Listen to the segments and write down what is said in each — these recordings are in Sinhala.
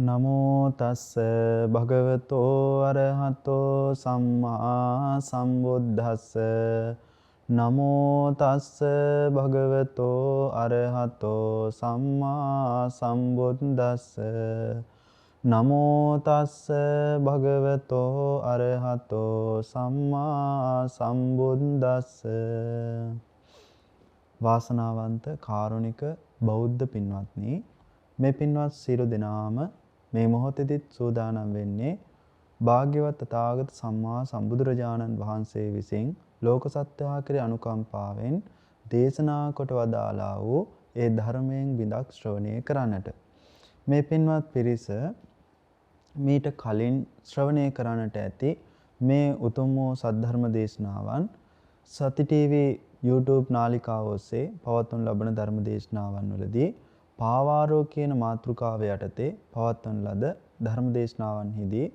නමෝ තස්ස භගවතෝ අරහතෝ සම්මා සම්බුද්දස්ස නමෝ තස්ස භගවතෝ අරහතෝ සම්මා සම්බුද්දස්ස නමෝ තස්ස භගවතෝ අරහතෝ සම්මා සම්බුද්දස්ස. වාසනාවන්ත කාරුණික බෞද්ධ පින්වත්නි, මේ පින්වත් සියලු දෙනාම මේ මොහොතේදීත් සූදානම් වෙන්නේ භාග්‍යවත් තථාගත සම්මා සම්බුදුරජාණන් වහන්සේ විසින් ලෝක සත්‍යවා කෙරෙහි අනුකම්පාවෙන් දේශනා කොට වදාළා වූ ඒ ධර්මයෙන් බිඳක් ශ්‍රවණය කරන්නට. මේ පින්වත් පිරිස මීට කලින් ශ්‍රවණය කරන්නට ඇති මේ උතුම් වූ සද්ධර්ම දේශනාවන් සති ටීවී YouTube නාලිකාව ඔස්සේ පවත්වනු ලබන ධර්ම දේශනාවන් වලදී පාවාරෝ කියන මාතෘකාව යටතේ පවත්වන ලද ධර්ම දේශනාවන්හිදී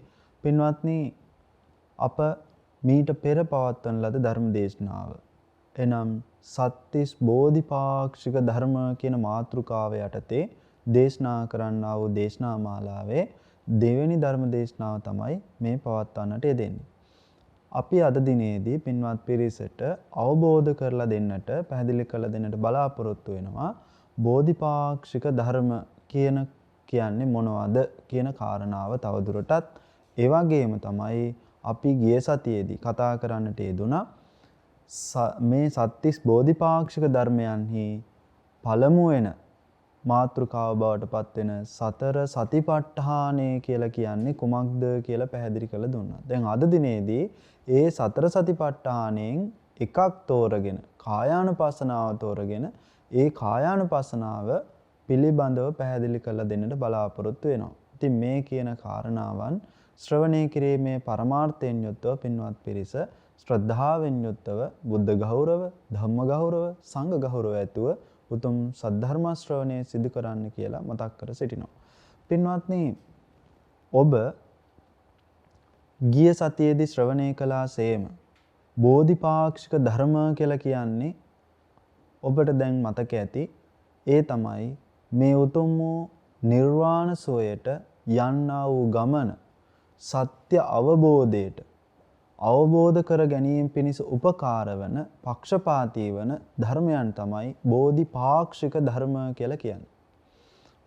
පින්වත්නි, අප මීට පෙර පවත්වන ලද ධර්ම දේශනාව එනම් සත්‍තිස් බෝධිපාක්ෂික ධර්ම කියන මාතෘකාව යටතේ දේශනා කරන්නා වූ දේශනා මාලාවේ දෙවෙනි ධර්ම දේශනාව තමයි මේ පවත්වන්නට යෙදෙන්නේ. අපි අද දිනේදී පින්වත් පිරිසට අවබෝධ කරලා දෙන්නට, පැහැදිලි කරලා දෙන්නට බලාපොරොත්තු වෙනවා බෝධිපාක්ෂික ධර්ම කියන්නේ මොනවද කියන කාරණාව තවදුරටත්. ඒ වගේම තමයි අපි ගිය සතියේදී කතා කරන්නට යෙදුණා මේ සත්‍තිස් බෝධිපාක්ෂික ධර්මයන්හි පළමු වෙන මාතෘකාව බවට පත් වෙන සතර සතිපට්ඨානය කියලා කියන්නේ කුමක්ද කියලා පැහැදිලි කරලා දුන්නා. දැන් අද දිනේදී ඒ සතර සතිපට්ඨානයෙන් එකක් තෝරගෙන කායානුපස්සනාව තෝරගෙන ඒ කායානුපස්සනාව පිළිබඳව පැහැදිලි කරලා දෙන්නට බලාපොරොත්තු වෙනවා. ඉතින් මේ කියන කාරණාවන් ශ්‍රවණය කිරීමේ පරමාර්ථයෙන් යුක්තව පින්වත් පිරිස ශ්‍රද්ධාවෙන් යුක්තව බුද්ධ ගෞරව, ධම්ම ගෞරව, සංඝ ගෞරව ඇතුව උතුම් සද්ධර්ම ශ්‍රවණය සිදු කරන්න කියලා මතක් කර සිටිනවා. පින්වත්නි, ඔබ ගිය සතියේදී ශ්‍රවණය කළාසේම බෝධිපාක්ෂික ධර්ම කියලා කියන්නේ ඔබට දැන් මතක ඇති. ඒ තමයි මේ උතුම් වූ නිර්වාණ සෝයට යන්නා වූ ගමන සත්‍ය අවබෝධයට අවබෝධ කර ගැනීම පිණිස උපකාර වන පක්ෂපාතී වන ධර්මයන් තමයි බෝධිපාක්ෂික ධර්ම කියලා කියන්නේ.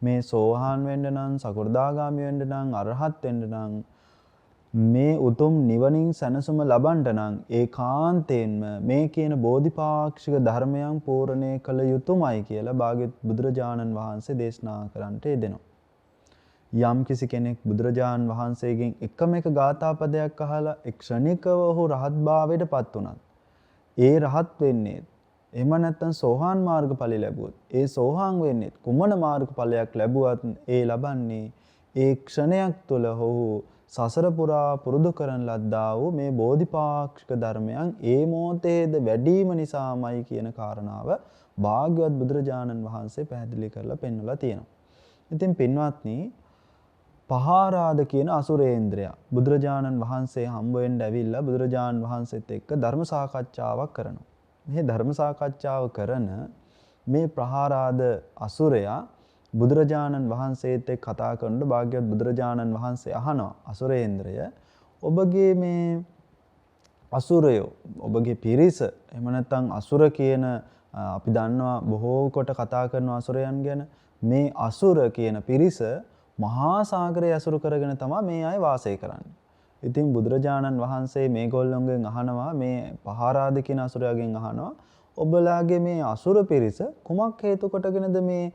මේ සෝහාන් වෙන්න නම්, සකෘදාගාමි වෙන්න නම්, අරහත් වෙන්න නම්, මේ උතුම් නිවනින් සැනසුම ලබන්න නම් ඒකාන්තයෙන්ම මේ කියන බෝධිපාක්ෂික ධර්මයන් පූර්ණේ කළ යුතුමයි කියලා භාග්‍යවත් බුදුරජාණන් වහන්සේ දේශනා කරන්නට යෙදෙනවා. යම් කිසි කෙනෙක් බුදුරජාණන් වහන්සේගෙන් එකම එක ගාථාපදයක් අහලා ක්ෂණිකව ඔහු රහත් භාවයට පත් වුණත්, ඒ රහත් වෙන්නේ එහෙම නැත්නම් සෝහාන් මාර්ගඵල ලැබුවොත්, ඒ සෝහාන් වෙන්නේ කුමන මාර්ගඵලයක් ලැබුවත් ඒ ලබන්නේ ඒ ක්ෂණයක් තුළ ඔහු සසර පුරා පුරුදු කරන ලද්දා වූ මේ බෝධිපාක්ෂික ධර්මයන් ඒ මොහොතේද වැඩිම නිසාමයි කියන කාරණාව භාග්‍යවත් බුදුරජාණන් වහන්සේ පැහැදිලි කරලා පෙන්වලා තියෙනවා. ඉතින් පින්වත්නි, පහාරාද කියන අසුරේන්ද්‍රයා බුදුරජාණන් වහන්සේ හම්බ වෙන්න ඇවිල්ලා බුදුරජාණන් වහන්සේත් එක්ක ධර්ම සාකච්ඡාවක් කරනවා. මේ ධර්ම සාකච්ඡාව කරන මේ ප්‍රහාරාද අසුරයා බුදුරජාණන් වහන්සේත් එක්ක කතා කරනකොට භාග්‍යවත් බුදුරජාණන් වහන්සේ අහනවා, අසුරේන්ද්‍රය, ඔබගේ මේ අසුරයෝ, ඔබගේ පිරිස, එහෙම නැත්නම් අසුර කියන අපි දන්නවා බොහෝ කොට කතා කරන අසුරයන් ගැන, මේ අසුර කියන පිරිස මහා සාගරය අසුරු කරගෙන තමයි මේ අය වාසය කරන්නේ. ඉතින් බුදුරජාණන් වහන්සේ මේගොල්ලොන්ගෙන් අහනවා, මේ පහාරාද කියන අසුරයාගෙන් අහනවා, ඔබලාගේ මේ අසුර පිරිස කුමක් හේතු කොටගෙනද මේ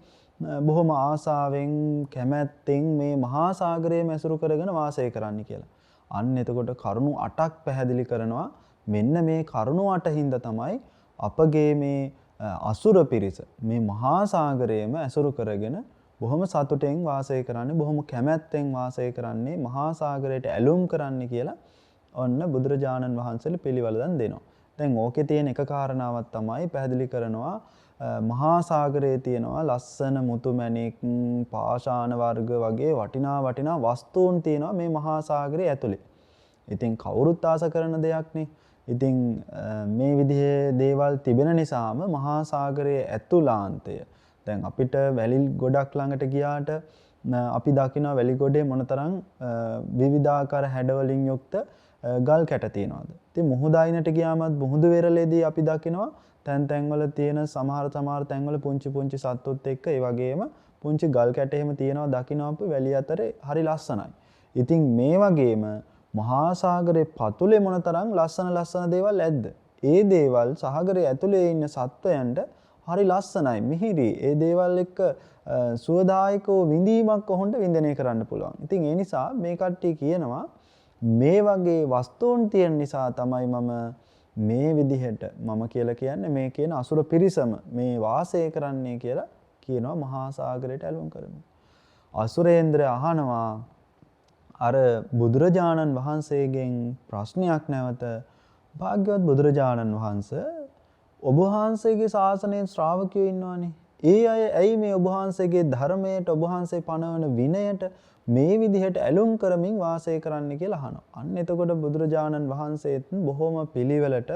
බොහොම ආසාවෙන් කැමැත්තෙන් මේ මහා සාගරයේම ඇසුරු කරගෙන වාසය කරන්න කියලා. අන්න එතකොට කරුණු 8ක් පැහැදිලි කරනවා. මෙන්න මේ කරුණු 8 හින්දා තමයි අපගේ මේ අසුර පිරිස මේ මහා සාගරයේම ඇසුරු කරගෙන බොහොම සතුටෙන් වාසය කරන්නේ, බොහොම කැමැත්තෙන් වාසය කරන්නේ, මහා සාගරයට ඇලුම් කරන්නේ කියලා ඔන්න බුදුරජාණන් වහන්සේලා පිළිවෙල දෙනවා. දැන් ඕකේ තියෙන එක කාරණාවක් තමයි පැහැදිලි කරනවා, මහා සාගරයේ තියෙනවා ලස්සන මුතු මැණික්, පාෂාණ වර්ග වගේ වටිනා වස්තුන් තියෙනවා මේ මහා සාගරයේ ඇතුලේ. ඉතින් කවුරුත් ආස කරන දෙයක් නේ. ඉතින් මේ විදිහේ දේවල් තිබෙන නිසාම මහා සාගරයේ ඇතුළාන්තය, දැන් අපිට වැලි ගොඩක් ළඟට ගියාට අපි දකිනවා වැලිගොඩේ මොනතරම් විවිධාකාර හැඩවලින් යුක්ත ගල් කැට තියෙනවද. ඉතින් මුහුද අයිනට ගියාමත් මුහුදු වෙරළේදී අපි දකිනවා තැන්වල තියෙන සමහර තැන්වල පුංචි සත්තුත් එක්ක ඒ වගේම පුංචි ගල් කැට එහෙම තියෙනවා දකිනවා අපි වැලිය අතරේ හරි ලස්සනයි. ඉතින් මේ වගේම මහා සාගරේ පතුලේ මොනතරම් ලස්සන දේවල් ඇද්ද? ඒ දේවල් සාගරයේ ඇතුලේ ඉන්න සත්වයන්ට හරි ලස්සනයි මිහිරි. ඒ දේවල් එක්ක සුවදායකව විඳීමක් කොහොඳ වින්දනය කරන්න පුළුවන්. ඉතින් ඒ නිසා මේ කට්ටිය කියනවා මේ වගේ වස්තුන් තියෙන නිසා තමයි මම මේ විදිහට මම කියලා කියන්නේ මේ කියන අසුර පිරිසම මේ වාසය කරන්නේ කියලා කියනවා මහා සාගරයට ඇලුම් කරමින්. අසුරේන්ද්‍ර අහනවා අර බුදුරජාණන් වහන්සේගෙන් ප්‍රශ්නයක් නැවත භාග්‍යවත් බුදුරජාණන් වහන්සේ ඔබ වහන්සේගේ ශාසනයේ ශ්‍රාවකයෝ ඉන්නවානේ. ඒ අය ඇයි මේ ඔබ වහන්සේගේ ධර්මයට ඔබ වහන්සේ පනවන විනයට මේ විදිහට ඇලුම් කරමින් වාසය කරන්න කියලා අහනවා. අන්න එතකොට බුදුරජාණන් වහන්සේත් බොහොම පිළිවෙලට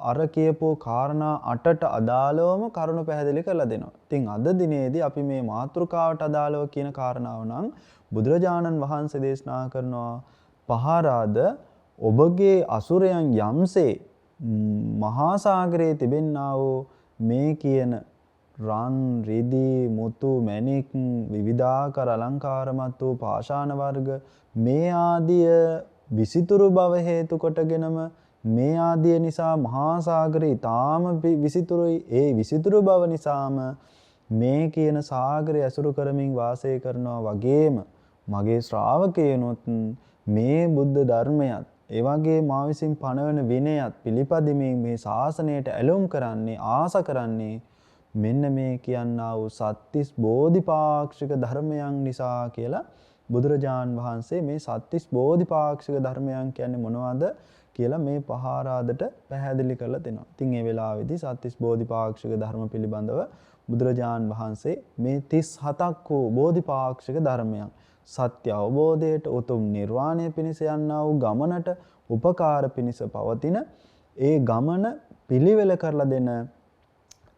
අර කියපු කාරණා 8ට අදාළවම කරුණු පැහැදිලි කරලා දෙනවා. ඉතින් අද දිනේදී අපි මේ මාතෘකාවට අදාළව කියන කාරණාව නම් බුදුරජාණන් වහන්සේ දේශනා කරනවා පහරාද ඔබගේ අසුරයන් යම්සේ මහා සාගරයේ තිබෙන්නා වූ මේ කියන රන් රිදී මුතු මැණික් විවිධාකාර අලංකාරමත් වූ පාෂාණ වර්ග මේ ආදිය විසිතුරු බව හේතු කොටගෙනම මේ ආදිය නිසා මහා සාගරේ ඊටාම විසිතුරුයි. ඒ විසිතුරු බව නිසාම මේ කියන සාගරය ඇසුරු කරමින් වාසය කරනවා වගේම මගේ ශ්‍රාවකයනොත් මේ බුද්ධ ධර්මයත් ඒ වගේ මා විසින් පනවන විනයත් පිළිපදිමින් මේ ශාසනයට ඇලුම් කරන්නේ ආස කරන්නේ මෙන්න මේ කියන්නා වූ සත්‍තිස් බෝධිපාක්ෂික ධර්මයන් නිසා කියලා බුදුරජාන් වහන්සේ මේ සත්‍තිස් බෝධිපාක්ෂික ධර්මයන් කියන්නේ මොනවද කියලා මේ පහාරාදට පැහැදිලි කරලා දෙනවා. ඉතින් මේ වෙලාවේදී සත්‍තිස් බෝධිපාක්ෂික ධර්ම පිළිබඳව බුදුරජාන් වහන්සේ මේ 37ක් වූ බෝධිපාක්ෂික ධර්මයන් සත්‍ය අවබෝධයට උතුම් නිර්වාණය පිණිස යන්නා වූ ගමනට උපකාර පිණිස පවතින ඒ ගමන පිළිවෙල කරලා දෙන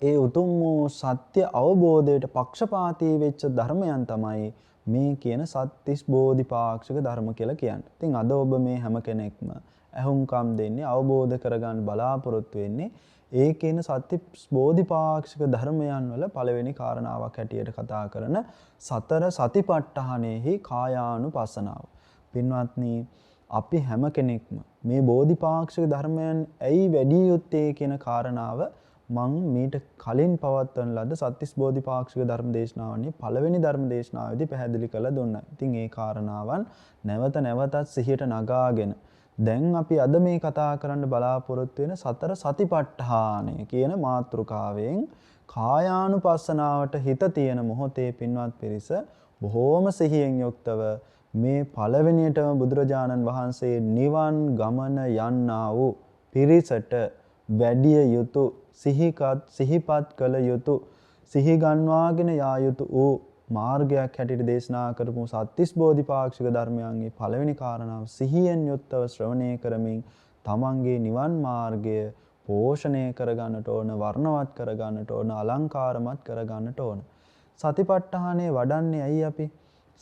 ඒ උතුම් වූ සත්‍ය අවබෝධයට පක්ෂපාතී වෙච්ච ධර්මයන් තමයි මේ කියන සත්‍තිස් බෝධිපාක්ෂික ධර්ම කියලා කියන්නේ. ඉතින් අද ඔබ මේ හැම කෙනෙක්ම අහුම්කම් දෙන්නේ අවබෝධ කරගන්න බලාපොරොත්තු වෙන්නේ ඒ කියන සත්‍තිස් බෝධිපාක්ෂික ධර්මයන් වල පළවෙනි කාරණාවක් හැටියට කතා කරන සතර සතිපට්ඨානෙහි කායානුපස්සනාව. පින්වත්නි අපි හැම කෙනෙක්ම මේ බෝධිපාක්ෂික ධර්මයන් ඇයි වැඩි යුත්තේ කියන කාරණාව මම මීට කලින් පවත්වන ලද සත්‍තිස් බෝධිපාක්ෂික ධර්ම දේශනාවන්හි පළවෙනි ධර්ම දේශනාවේදී පැහැදිලි කරලා දුන්නා. ඉතින් ඒ කාරණාවන් නැවත නැවතත් සිහියට නගාගෙන දැන් අපි අද මේ කතා කරන්න බලාපොරොත්තු වෙන සතර සතිපට්ඨානය කියන මාතෘකාවෙන් කායානුපස්සනාවට හිත තියෙන මොහොතේ පින්වත් පිරිස බොහෝම සිහියෙන් යුක්තව මේ පළවෙනියටම බුදුරජාණන් වහන්සේ නිවන් ගමන යන්නා වූ පිරිසට වැඩිය යුතු සිහිපත් කළ යුතු සිහි ගන්වාගෙන යා යුතු වූ මාර්ගයක් හැටියට දේශනා කරපු සත්‍තිස් බෝධිපාක්ෂික ධර්මයන්ගේ පළවෙනි කාරණාව සිහියෙන් යුක්තව ශ්‍රවණය කරමින් තමන්ගේ නිවන් මාර්ගය පෝෂණය කරගන්නට ඕන, වර්ණවත් කරගන්නට ඕන, අලංකාරමත් කරගන්නට ඕන. සතිපට්ඨානය වඩන්නේ ඇයි අපි?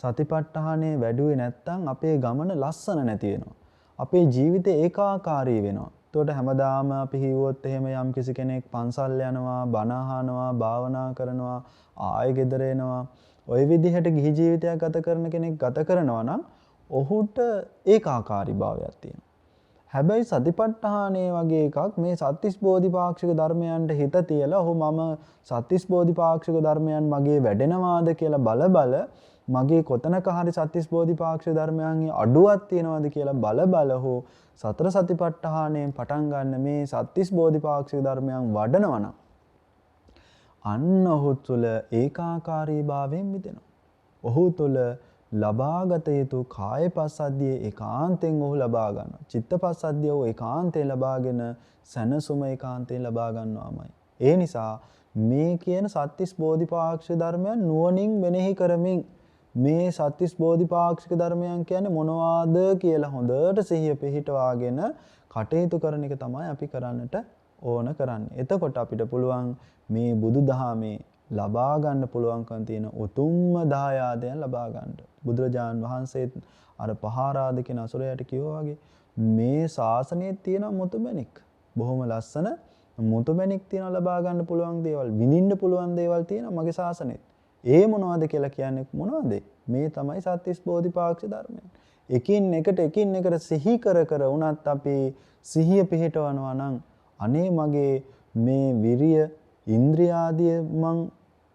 සතිපට්ඨානය වැඩුවේ නැත්නම් අපේ ගමන ලස්සන නැති වෙනවා. අපේ ජීවිතේ ඒකාකාරී වෙනවා. එතකොට හැමදාම අපි හිව්වොත් එහෙම යම් කිසි කෙනෙක් පන්සල් යනවා, බණ අහනවා, භාවනා කරනවා, ආයෙ ගෙදර එනවා. ওই විදිහට ගිහි ජීවිතයක් ගත කරන කෙනෙක් ගත කරනවා නම් ඔහුට ඒකාකාරී භාවයක් තියෙනවා. හැබැයි සතිපට්ඨානය වගේ එකක් මේ සත්‍තිස් බෝධිපාක්ෂික ධර්මයන්ට හිත තියලා ඔහු මම සත්‍තිස් බෝධිපාක්ෂික ධර්මයන් මගේ වැඩෙනවාද කියලා බල මගේ කොතනක හරි සත්‍තිස් බෝධිපාක්ෂික ධර්මයන්ගේ අඩුවක් තියනවාද කියලා බල ඔහු සතර සතිපට්ඨානයෙන් පටන් ගන්න මේ සත්‍තිස් බෝධිපාක්ෂික ධර්මයන් වඩනවා නම් අන්න ඔහු තුළ ඒකාකාරී භාවයෙන් මිදෙනවා. ඔහු තුළ ලබාගත යුතු කායපස්සද්ධිය ඒකාන්තයෙන් ඔහු ලබා ගන්නවා. චිත්තපස්සද්ධිය ඔහු ඒකාන්තයෙන් ලබාගෙන සැනසුම ඒකාන්තයෙන් ලබා ගන්නවාමයි. ඒ නිසා මේ කියන සත්‍තිස් බෝධිපාක්ෂික ධර්මයන් නුවණින් මෙනෙහි කරමින් මේ සත්‍තිස් බෝධිපාක්ෂික ධර්මයන් කියන්නේ මොනවාද කියලා හොඳට සිහිය පිහිටවාගෙන කටයුතු කරන එක තමයි අපි කරන්නට ඕන කරන්නේ. එතකොට අපිට පුළුවන් මේ බුදුදහමේ ලබා ගන්න පුළුවන්කම තියෙන උතුම්ම දායාදයන් ලබා ගන්න. බුදුරජාන් වහන්සේ අර පහාරාද කියන අසුරයට කිව්වා වගේ මේ ශාසනයේ තියෙන මුතුමැණික්. බොහොම ලස්සන මුතුමැණික් තියෙන ලබා ගන්න පුළුවන් දේවල්, විඳින්න පුළුවන් දේවල් තියෙන මගේ ශාසනයේ. ඒ මොනවද කියලා කියන්නේ මොනවද? මේ තමයි සත්‍තිස් බෝධිපාක්ෂ ධර්මයන්. එකින් එකට සිහි කර කර වුණත් අපි සිහිය පිහිටවනවා නම් අනේ මගේ මේ විරිය ඉන්ද්‍රියාදිය මං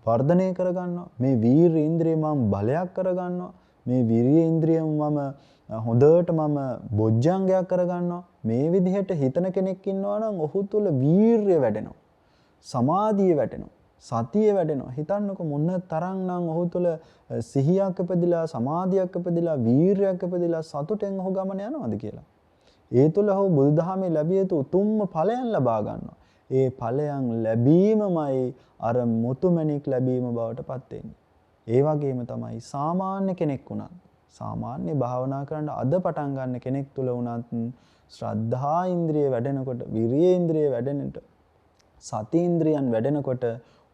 වර්ධනය කරගන්නවා. මේ වීර ඉන්ද්‍රිය මම බලයක් කරගන්නවා. මේ විරිය ඉන්ද්‍රිය මම හොඳට බොජ්ජංගයක් කරගන්නවා. මේ විදිහට හිතන කෙනෙක් ඉන්නවා නම් ඔහු තුල වීරිය වැඩෙනවා. සමාධිය වැඩෙනවා. සතිය වැඩෙනවා. හිතන්නකො මොන තරම්නම් ඔහු තුල සිහියක් ඉපදිලා, සමාධියක් ඉපදිලා, වීරියක් ඉපදිලා සතුටෙන් ඔහු ගමන යනවාද කියලා. ඒ තුල ඔහු බුදුදහමේ ලැබිය යුතු උතුම්ම ඵලයන් ලබා ගන්නවා. ඒ ඵලයන් ලැබීමමයි අර මුතුමැණික් ලැබීම බවට පත් වෙන්නේ. ඒ වගේම තමයි සාමාන්‍ය කෙනෙක් වුණත්, සාමාන්‍ය භාවනා කරන්න අද පටන් ගන්න කෙනෙක් තුල වුණත් ශ්‍රද්ධා ඉන්ද්‍රිය වැඩෙනකොට, විරිය ඉන්ද්‍රිය වැඩෙනකොට, සති ඉන්ද්‍රියන් වැඩෙනකොට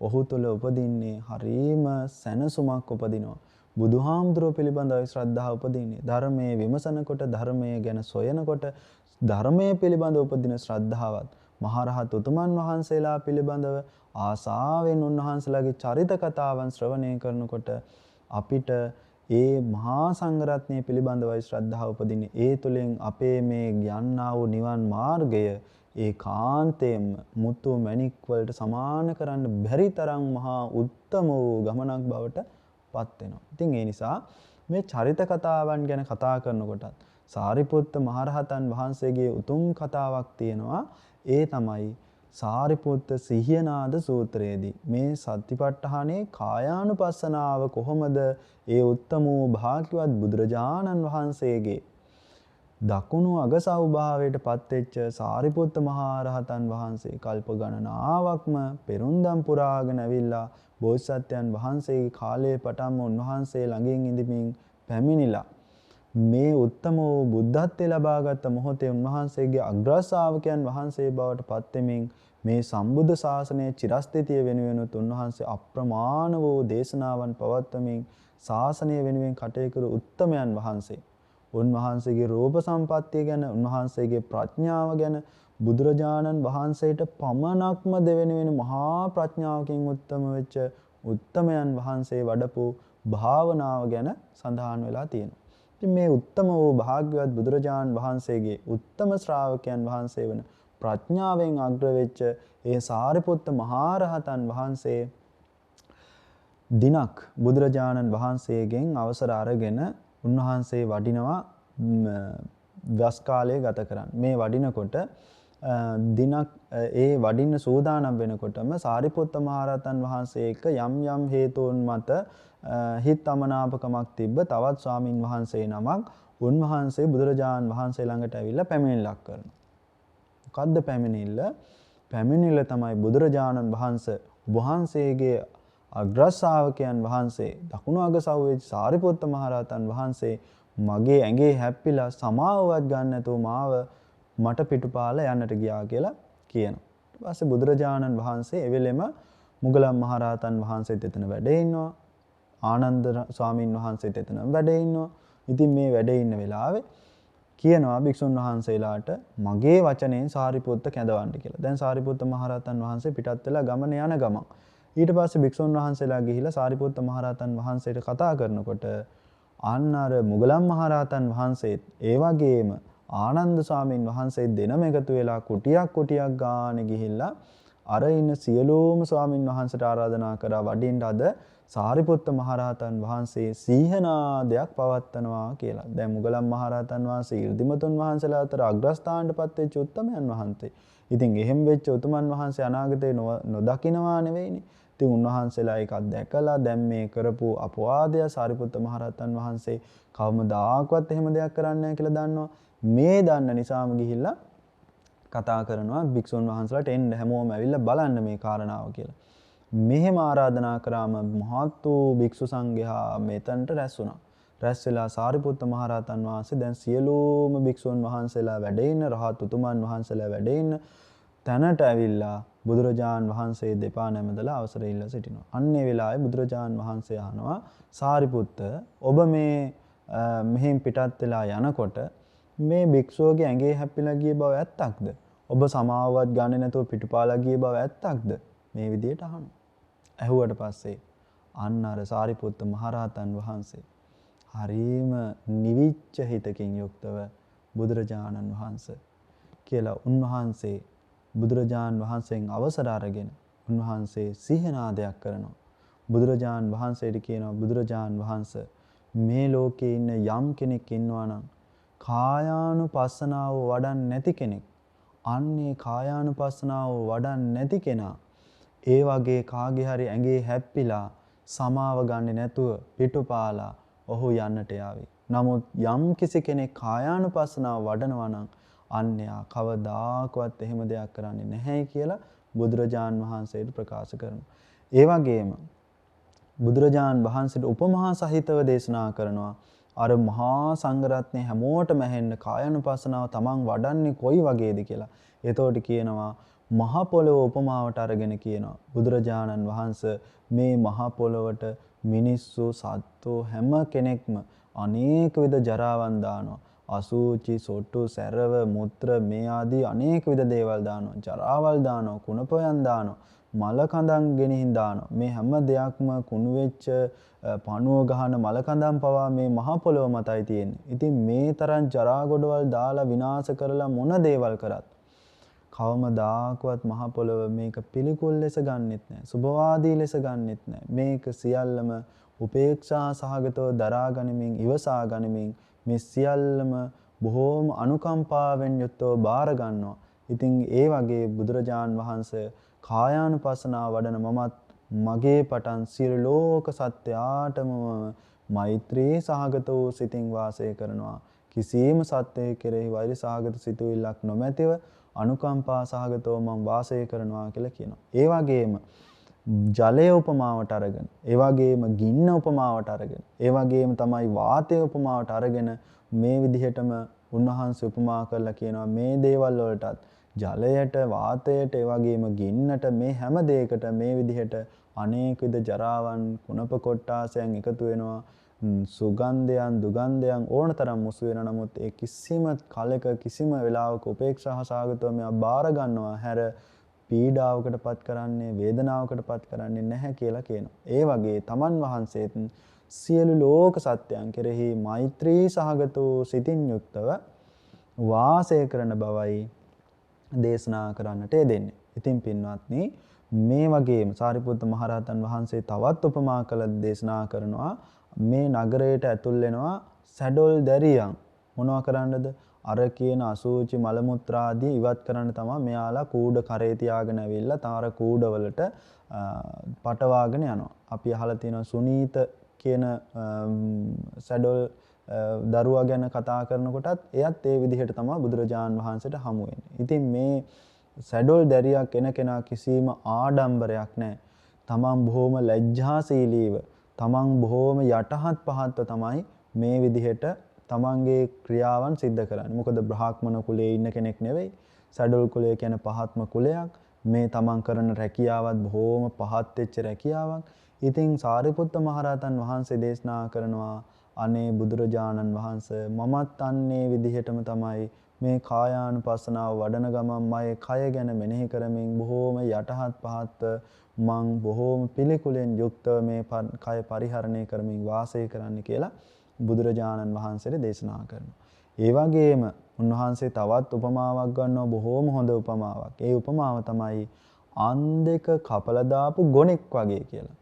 ඔහු තුල උපදින්නේ හරීම සැනසුමක් උපදිනවා. බුදුහාමුදුරුවෝ පිළිබඳව ශ්‍රද්ධාව උපදින්නේ. ධර්මයේ විමසනකොට, ධර්මයේ ගැන සොයනකොට, ධර්මයේ පිළිබඳව උපදින ශ්‍රද්ධාවත් මහරහත් උතුමන් වහන්සේලා පිළිබඳව ආසාවෙන් උන්වහන්සේලාගේ චරිත කතාවන් ශ්‍රවණය කරනකොට අපිට ඒ මහා සංඝරත්නය පිළිබඳවයි ශ්‍රද්ධාව උපදින්නේ. ඒ තුලින් අපේ මේ යන්නා වූ නිවන් මාර්ගය ඒකාන්තයෙන්ම මුතු මැණික් වලට සමාන කරන්න බැරි තරම් මහා උත්තම වූ ගමනක් බවට පත් වෙනවා. ඉතින් ඒ නිසා මේ චරිත කතාවන් ගැන කතා කරනකොටත් සාරිපුත්ත මහරහතන් වහන්සේගේ උතුම් කතාවක් තියෙනවා. ඒ තමයි සාරිපුත්ත සිහියනාද සූත්‍රයේදී මේ සතිපට්ඨානයේ කායානුපස්සනාව කොහොමද ඒ උත්තම වූ භාග්‍යවත් බුදුරජාණන් වහන්සේගේ දකුණු අගසව්භාවයට පත්වෙච්ච සාරිපුත්ත මහරහතන් වහන්සේ කල්ප ගණනාවක්ම පෙරුම්දම් පුරාගෙන ඇවිල්ලා බෝසත්යන් වහන්සේගේ කාලයේ පටන්ම උන්වහන්සේ ළඟින් ඉඳමින් පැමිණිලා මේ උත්තම වූ බුද්ධත්වයේ ලබාගත් මොහොතේ උන්වහන්සේගේ අග්‍ර ශ්‍රාවකයන් වහන්සේ බවට පත් වෙමින් මේ සම්බුද්ධ ශාසනයේ චිරස්ථිතිය වෙනුවෙන් උන්වහන්සේ අප්‍රමාණ වූ දේශනාවන් පවත්වමින් ශාසනය වෙනුවෙන් කටයුතු කළ උත්තමයන් වහන්සේ. උන්වහන්සේගේ රූප සම්පත්තිය ගැන, උන්වහන්සේගේ ප්‍රඥාව ගැන, බුදුරජාණන් වහන්සේට පමණක්ම දෙවෙනි වෙන මහා ප්‍රඥාවකින් උත්තම වෙච්ච උත්තමයන් වහන්සේ වඩපු භාවනාව ගැන සඳහන් වෙලා තියෙනවා. ඉතින් මේ උත්තම වූ භාග්‍යවත් බුදුරජාණන් වහන්සේගේ උත්තම ශ්‍රාවකයන් වහන්සේ වන ප්‍රඥාවෙන් අග්‍ර වෙච්ච ඒ සාරිපුත්ත මහරහතන් වහන්සේ දිනක් බුදුරජාණන් වහන්සේගෙන් අවසර අරගෙන උන්වහන්සේ වඩිනවා වස් කාලය ගත කරන්න. මේ වඩිනකොට දිනක් ඒ වඩින්න සූදානම් වෙනකොටම සාරිපුත්ත මහරහතන් වහන්සේ එක්ක යම් යම් හේතුන් මත හිත අමනාපකමක් තිබ්බ තවත් ස්වාමින් වහන්සේ නමක් උන්වහන්සේ බුදුරජාණන් වහන්සේ ළඟට ඇවිල්ලා පැමිණිල්ලක් කරනවා. මොකද්ද පැමිණිල්ල? පැමිණිල්ල තමයි බුදුරජාණන් වහන්සේගේ අග්‍ර ශ්‍රාවකයන් වහන්සේ දකුණු අගසව්වේ සාරිපුත්ත මහරහතන් වහන්සේ මගේ ඇඟේ හැප්පිලා සමාවවත් ගන්න නැතුව මාව මට පිටුපාල යන්නට ගියා කියලා කියනවා. ඊට පස්සේ බුදුරජාණන් වහන්සේ එවෙලෙම මුගලන් මහරහතන් වහන්සේත් එතන වැඩ ඉන්නවා. ආනන්ද ස්වාමීන් වහන්සේත් එතන වැඩ ඉන්නවා. ඉතින් මේ වැඩ ඉන්න වෙලාවේ කියනවා භික්ෂුන් වහන්සේලාට මගේ වචනයෙන් සාරිපුත්ත කැඳවන්න කියලා. දැන් සාරිපුත්ත මහරහතන් වහන්සේ පිටත් වෙලා ගමන යන ගමන් ඊට පස්සේ භික්ෂුන් වහන්සේලා ගිහිලා සාරිපුත්ත මහරහතන් වහන්සේට කතා කරනකොට අන්න අර මුගලන් මහරහතන් වහන්සේත් ඒ වගේම ආනන්ද ස්වාමීන් වහන්සේ දෙනම එකතු වෙලා කුටියක් ගානේ ගිහිල්ලා අර ඉන්න සියලුම ස්වාමීන් වහන්සේට ආරාධනා කරා වඩින්න අද සාරිපුත්ත මහරහතන් වහන්සේ සීහනාදයක් පවත්වනවා කියලා. දැන් මුගලන් මහරහතන් වහන්සේ 이르දිමතුන් වහන්සේලා අතර අග්‍රස්ථානටපත් වෙච්ච උත්තමයන් වහන්සේ. ඉතින් එහෙම වෙච්ච උතුමන් වහන්සේ අනාගතේ නොදකින්නවා නෙවෙයිනේ. ඉතින් උන්වහන්සේලා ඒක දැකලා දැන් මේ කරපු අපවාදය සාරිපුත්ත මහරහතන් වහන්සේ කවමදාකවත් එහෙම දෙයක් කරන්නේ නැහැ කියලා දන්නවා. මේ දන්න නිසාම ගිහිල්ලා කතා කරනවා භික්ෂුන් වහන්සේලාට එන්න හැමෝම ඇවිල්ලා බලන්න මේ කාරණාව කියලා. මෙහෙම ආරාධනා කරාම මහත් වූ භික්ෂු සංඝයා මෙතනට රැස් වුණා. රැස් වෙලා සාරිපුත්ත මහරහතන් වහන්සේ දැන් සියලුම භික්ෂුන් වහන්සේලා වැඩ ඉන්න රහත් උතුමන් වහන්සේලා වැඩ ඉන්න තැනට ඇවිල්ලා බුදුරජාන් වහන්සේ දෙපා නැමදලා අවසර ඉල්ලා සිටිනවා. අන්නේ වෙලාවේ බුදුරජාන් වහන්සේ අහනවා සාරිපුත්ත ඔබ මේ මෙහෙන් පිටත් වෙලා යනකොට මේ භික්ෂුවගේ ඇඟේ හැප්පිලා ගිය බව ඇත්තක්ද? ඔබ සමාවවත් ගන්නේ නැතුව පිටුපාලා ගිය බව ඇත්තක්ද? මේ විදියට අහනවා. ඇහුවට පස්සේ අන්න අර සාරිපුත්ත මහරහතන් වහන්සේ හරීම නිවිච්ච හිතකින් යුක්තව බුදුරජාණන් වහන්සේ කියලා උන්වහන්සේ බුදුරජාණන් වහන්සේගෙන් අවසර අරගෙන උන්වහන්සේ සිහිනාදයක් කරනවා. බුදුරජාණන් වහන්සේට කියනවා බුදුරජාණන් වහන්සේ මේ ලෝකේ ඉන්න යම් කෙනෙක් ඉන්නවා නම් කායානුපස්සනාව වඩන්නේ නැති කෙනෙක්. අන්නේ කායානුපස්සනාව වඩන්නේ නැති කෙනා ඒ වගේ කාගේ හරි ඇඟේ හැප්පිලා සමාව ගන්නේ නැතුව පිටුපාලා ඔහු යන්නට යාවි. නමුත් යම් කිසි කෙනෙක් කායානුපස්සනාව වඩනවා නම් අන්‍යයා කවදාකවත් එහෙම දෙයක් කරන්නේ නැහැ කියලා බුදුරජාන් වහන්සේට ප්‍රකාශ කරනවා. ඒ වගේම බුදුරජාන් වහන්සේට උපමා සහිතව දේශනා කරනවා. අර මහා සංඝරත්නය හැමෝටම ඇහෙන්න කායානුපස්සනාව තමන් වඩන්නේ කොයි වගේද කියලා. එතකොට කියනවා මහ පොළොව උපමාවට අරගෙන කියනවා බුදුරජාණන් වහන්සේ මේ මහ පොළොවට මිනිස්සු සත්තු හැම කෙනෙක්ම අනේක විද ජරාවන් දානවා. අසුචි, සොට්ටු, සැරව, මුත්‍ර මේ ආදී අනේක විද දේවල් දානවා. ජරාවල් දානවා, කුණපයන් දානවා, මල කඳන් ගෙනින් දානවා. මේ හැම දෙයක්ම කුණු වෙච්ච පණුව ගහන මල කඳන් පවා මේ මහ පොළොව මතයි තියෙන්නේ. ඉතින් මේ තරම් ජරා ගොඩවල් දාලා විනාශ කරලා මොන දේවල් කරත් කවමදාකවත් මහ පොළොව මේක පිළිකුල් ලෙස ගන්නෙත් නැහැ. සුභවාදී ලෙස ගන්නෙත් නැහැ. මේක සියල්ලම උපේක්ෂා සහගතව දරා ගනිමින් ඉවසා ගනිමින් මේ සියල්ලම බොහෝම අනුකම්පාවෙන් යුක්තව බාර ගන්නවා. ඉතින් ඒ වගේ බුදුරජාන් වහන්සේ කායානුපස්සනාව වඩන මමත් මගේ පටන් සියලු ලෝක සත්‍යයටම මෛත්‍රී සහගත වූ සිතින් වාසය කරනවා. කිසියම් සත්‍යය කෙරෙහි වෛර සහගත සිතුවිල්ලක් නොමැතිව අනුකම්පා සහගතව මම වාසය කරනවා කියලා කියනවා. ඒ වගේම ජලය උපමාවට අරගෙන, ඒ වගේම ගින්න උපමාවට අරගෙන, ඒ වගේම තමයි වාතය උපමාවට අරගෙන මේ විදිහටම උන්වහන්සේ උපමා කරලා කියනවා මේ දේවල් වලටත් ජලයට, වාතයට, ඒ වගේම ගින්නට මේ හැම දෙයකට මේ විදිහට අනේක විද ජරාවන්, කුණප කොට්ටාසයන් එකතු වෙනවා. සුගන්ධයන්, දුගන්ධයන් ඕනතරම් මුසු වෙන නමුත් ඒ කිසිම කලක කිසිම වෙලාවක උපේක්ෂා සහගතව මේවා බාර ගන්නවා හැර පීඩාවකටපත් කරන්නේ, වේදනාවකටපත් කරන්නේ නැහැ කියලා කියනවා. ඒ වගේ තමන් වහන්සේත් සියලු ලෝක සත්‍යයන් කෙරෙහි මෛත්‍රී සහගත වූ සිතින් යුක්තව වාසය කරන බවයි දේශනා කරන්නට යෙදෙන්නේ. ඉතින් පින්වත්නි මේ වගේම සාරිපුත්ත මහරහතන් වහන්සේ තවත් උපමා කළ දේශනා කරනවා. මේ නගරයට ඇතුල් වෙනවා සැඩොල් දැරියන්. මොනවා කරන්නද? අර කියන අසුචි මල මුත්‍රා ආදී ඉවත් කරන්න තමයි මෙයාලා කූඩ කරේ තියාගෙන ඇවිල්ලා තාර කූඩවලට පටවාගෙන යනවා. අපි අහලා තියෙනවා සුනීත කියන සැඩොල් දරුවා ගැන කතා කරනකොටත් එයත් ඒ විදිහට තමයි බුදුරජාන් වහන්සේට හමු වෙන්නේ. ඉතින් මේ සැඩොල් දැරියක් එන කෙනා කිසිම ආඩම්බරයක් නැහැ. තමන් බොහොම ලැජ්ජාශීලීව, තමන් බොහොම යටහත් පහත්ව තමයි මේ විදිහට තමන්ගේ ක්‍රියාවන් සිද්ධ කරන්නේ. මොකද බ්‍රාහ්මණ කුලයේ ඉන්න කෙනෙක් නෙවෙයි. සැඩොල් කුලය කියන පහත්ම කුලයක්. මේ තමන් කරන රැකියාවත් බොහොම පහත් වෙච්ච රැකියාවක්. ඉතින් සාරිපුත්ත මහරහතන් වහන්සේ දේශනා කරනවා අනේ බුදුරජාණන් වහන්සේ මමත් අන්නේ විදිහටම තමයි මේ කායානුපස්සනාව වඩන ගමන් මගේ කය ගැන මෙනෙහි කරමින් බොහොම යටහත් පහත්ව මං බොහොම පිළිකුලෙන් යුක්තව මේ කය පරිහරණය කරමින් වාසය කරන්න කියලා බුදුරජාණන් වහන්සේට දේශනා කරනවා. ඒ වගේම උන්වහන්සේ තවත් උපමාවක් ගන්නවා බොහොම හොඳ උපමාවක්. ඒ උපමාව තමයි අන් දෙක කපලා දාපු ගොනෙක් වගේ කියලා.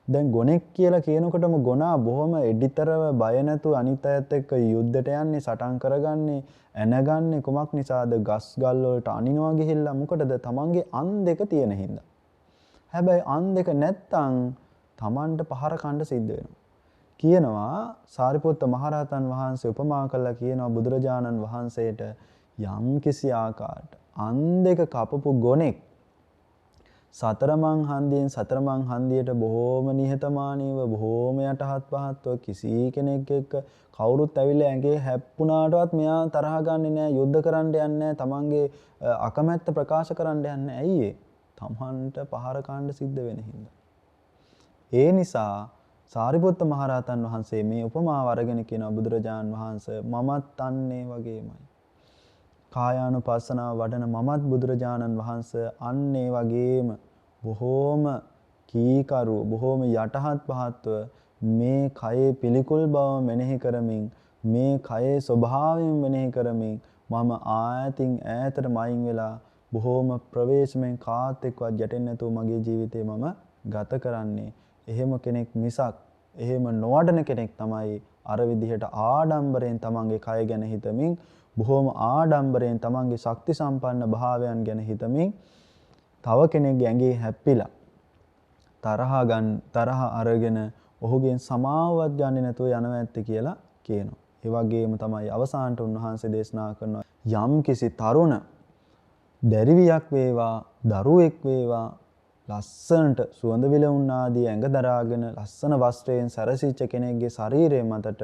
දැන් ගොනෙක් කියලා කියනකොටම ගොනා බොහොම එඩිතරව බය නැතුව අනිත් අයත් එක්ක යුද්ධයට යන්නේ, සටන් කරගන්නේ, ඇනගන්නේ කොමක් නිසාද? ගස් ගල් වලට අනිනවා ගිහිල්ලා. මොකටද? තමන්ගේ අන් දෙක තියෙන හින්දා. හැබැයි අන් දෙක නැත්තම් තමන්ට පහර කන්න සිද්ධ වෙනවා. කියනවා සාරිපුත්ත මහරහතන් වහන්සේ උපමා කළා කියනවා බුදුරජාණන් වහන්සේට යම් කිසි ආකාරයට අන් දෙක කපපු ගොනෙක් සතරමං හන්දියෙන් සතරමං හන්දියට බොහෝම නිහතමානීව බොහෝම යටහත් පහත්ව කිසි කෙනෙක් එක්ක කවුරුත් ඇවිල්ලා ඇඟේ හැප්පුණාටවත් මෙයා තරහ ගන්නෙ නෑ, යුද්ධ කරන්න යන්නේ නෑ, තමන්ගේ අකමැත්ත ප්‍රකාශ කරන්න යන්නේ. ඇයි ඒ? තමන්ට පහර කන්න සිද්ධ වෙන හින්දා. ඒ නිසා සාරිපුත්ත මහරහතන් වහන්සේ මේ උපමාව අරගෙන කියනවා බුදුරජාන් වහන්සේ මමත් අන්නේ වගේමයි. කායානුපස්සනාව වඩන මමත් බුදුරජාණන් වහන්සේ අන්නේ වගේම බොහෝම කීකරු බොහෝම යටහත් පහත්ව මේ කයේ පිළිකුල් බව මෙනෙහි කරමින් මේ කයේ ස්වභාවයෙන් මෙනෙහි කරමින් මම ඈතින් ඈතට මයින් වෙලා බොහෝම ප්‍රවේශමෙන් කාත් එක්කවත් ගැටෙන්නේ නැතුව මගේ ජීවිතේ මම ගත කරන්නේ. එහෙම කෙනෙක් මිසක් එහෙම නොවඩන කෙනෙක් තමයි අර විදිහට ආඩම්බරයෙන් තමන්ගේ කය ගැන හිතමින් බොහෝම ආඩම්බරයෙන් තමන්ගේ ශක්ති සම්පන්න භාවයන් ගැන හිතමින් තව කෙනෙක්ගේ ඇඟේ හැප්පිලා තරහ අරගෙන ඔහුගෙන් සමාවවත් ගන්නේ නැතුව යනවා ඇත්තේ කියලා කියනවා. ඒ වගේම තමයි අවසානට උන්වහන්සේ දේශනා කරනවා යම් කිසි තරුණ දැරිවියක් වේවා දරුවෙක් වේවා ලස්සනට සුවඳ විලවුන් ආදී ඇඟ දරාගෙන ලස්සන වස්ත්‍රයෙන් සැරසිච්ච කෙනෙක්ගේ ශරීරය මතට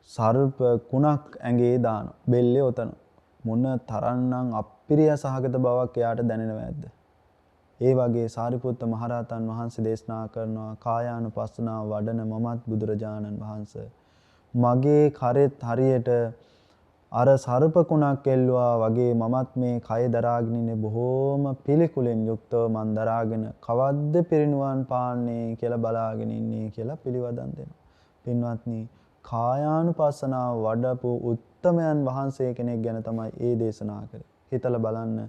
සර්ප කුණක් ඇඟේ දාන බෙල්ලේ ඔතන මොන තරම්නම් අප්‍රිය සහගත බවක් එයාට දැනෙනවද? ඒ වගේ සාරිපුත්ත මහරහතන් වහන්සේ දේශනා කරනවා කායානුපස්සනාව වඩන මමත් බුදුරජාණන් වහන්සේ මගේ කරෙත් හරියට අර සර්ප කුණක් එල්ලුවා වගේ මමත් මේ කය දරාගෙන ඉන්නේ බොහෝම පිළිකුලෙන් යුක්තව මන් දරාගෙන කවද්ද පිරිනුවන් පාන්නේ කියලා බලාගෙන ඉන්නේ කියලා පිළිවදන් දෙනවා. පින්වත්නි කායානුපස්සනාව වඩපු උත්තමයන් වහන්සේ කෙනෙක් ගැන තමයි ඒ දේශනා කරේ. හිතලා බලන්න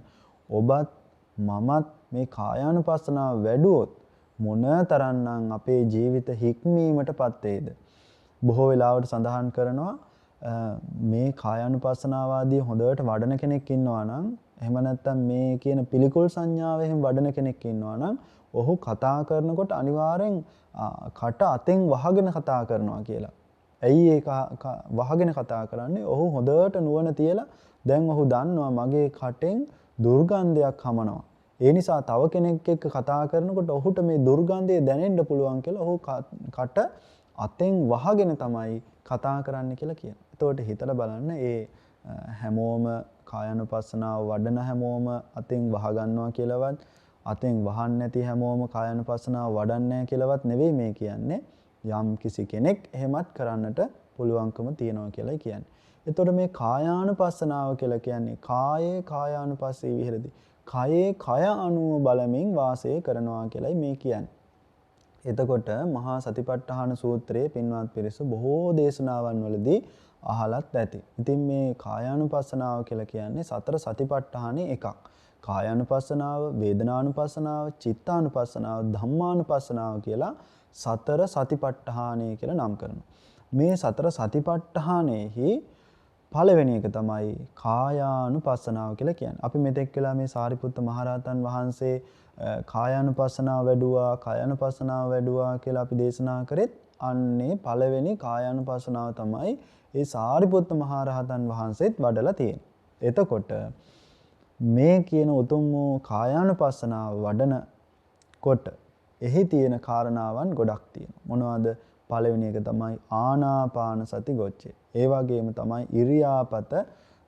ඔබත් මමත් මේ කායානුපස්සනාව වැඩුවොත් මොන තරම්නම් අපේ ජීවිත හික්මීමටපත් වේද? බොහෝ වෙලාවට සඳහන් කරනවා මේ කායානුපස්සනාවාදී හොඳට වඩන කෙනෙක් ඉන්නවා නම් එහෙම නැත්නම් මේ කියන පිළිකුල් සංඥාවෙන් වඩන කෙනෙක් ඉන්නවා නම් ඔහු කතා කරනකොට අනිවාර්යෙන් කට අතෙන් වහගෙන කතා කරනවා කියලා. ඇයි ඒක වහගෙන කතා කරන්නේ? ඔහු හොඳට නුවණ තියලා දැන් ඔහු දන්නවා මගේ කටෙන් දුර්ගන්ධයක් හමනවා. ඒ නිසා තව කෙනෙක් එක්ක කතා කරනකොට ඔහුට මේ දුර්ගන්ධය දැනෙන්න පුළුවන් කියලා ඔහු කට අතෙන් වහගෙන තමයි කතා කරන්න කියලා කියනවා. එතකොට හිතලා බලන්න ඒ හැමෝම කායानुපස්සනාව වඩන හැමෝම අතෙන් වහ ගන්නවා කියලාවත් අතෙන් වහන්නේ නැති හැමෝම කායानुපස්සනාව වඩන්නේ නැහැ කියලාවත් නෙවෙයි මේ කියන්නේ. යම් කිසි කෙනෙක් එහෙමත් කරන්නට පුළුවන්කම තියනවා කියලායි කියන්නේ. එතකොට මේ කායානුපස්සනාව කියලා කියන්නේ කායේ කායානුපස්සී විහෙරති. කයේ කය අනුව බලමින් වාසය කරනවා කියලායි මේ කියන්නේ. එතකොට මහා සතිපට්ඨාන සූත්‍රයේ පින්වත් පිරිස බොහෝ දේශනාවන් වලදී අහලත් ඇති. ඉතින් මේ කායානුපස්සනාව කියලා කියන්නේ සතර සතිපට්ඨානේ එකක්. කායානුපස්සනාව, වේදනානුපස්සනාව, චිත්තානුපස්සනාව, ධම්මානුපස්සනාව කියලා සතර සතිපට්ඨානේ කියලා නම් කරනවා. මේ සතර සතිපට්ඨානෙහි පළවෙනි එක තමයි කායානුපස්සනාව කියලා කියන්නේ. අපි මෙතෙක් වෙලා මේ සාරිපුත්ත මහරහතන් වහන්සේ කායානුපස්සනාව වැඩුවා කියලා අපි දේශනා කරෙත් අන්නේ පළවෙනි කායානුපස්සනාව තමයි ඒ සාරිපුත්ත මහරහතන් වහන්සේත් වඩලා තියෙන්නේ. එතකොට මේ කියන උතුම් වූ කායානුපස්සනාව වඩන කොට එහි තියෙන කාරණාවන් ගොඩක් තියෙනවා. මොනවද? පළවෙනි එක තමයි ආනාපාන සති ගොච්චේ. ඒ වගේම තමයි ඉරියාපත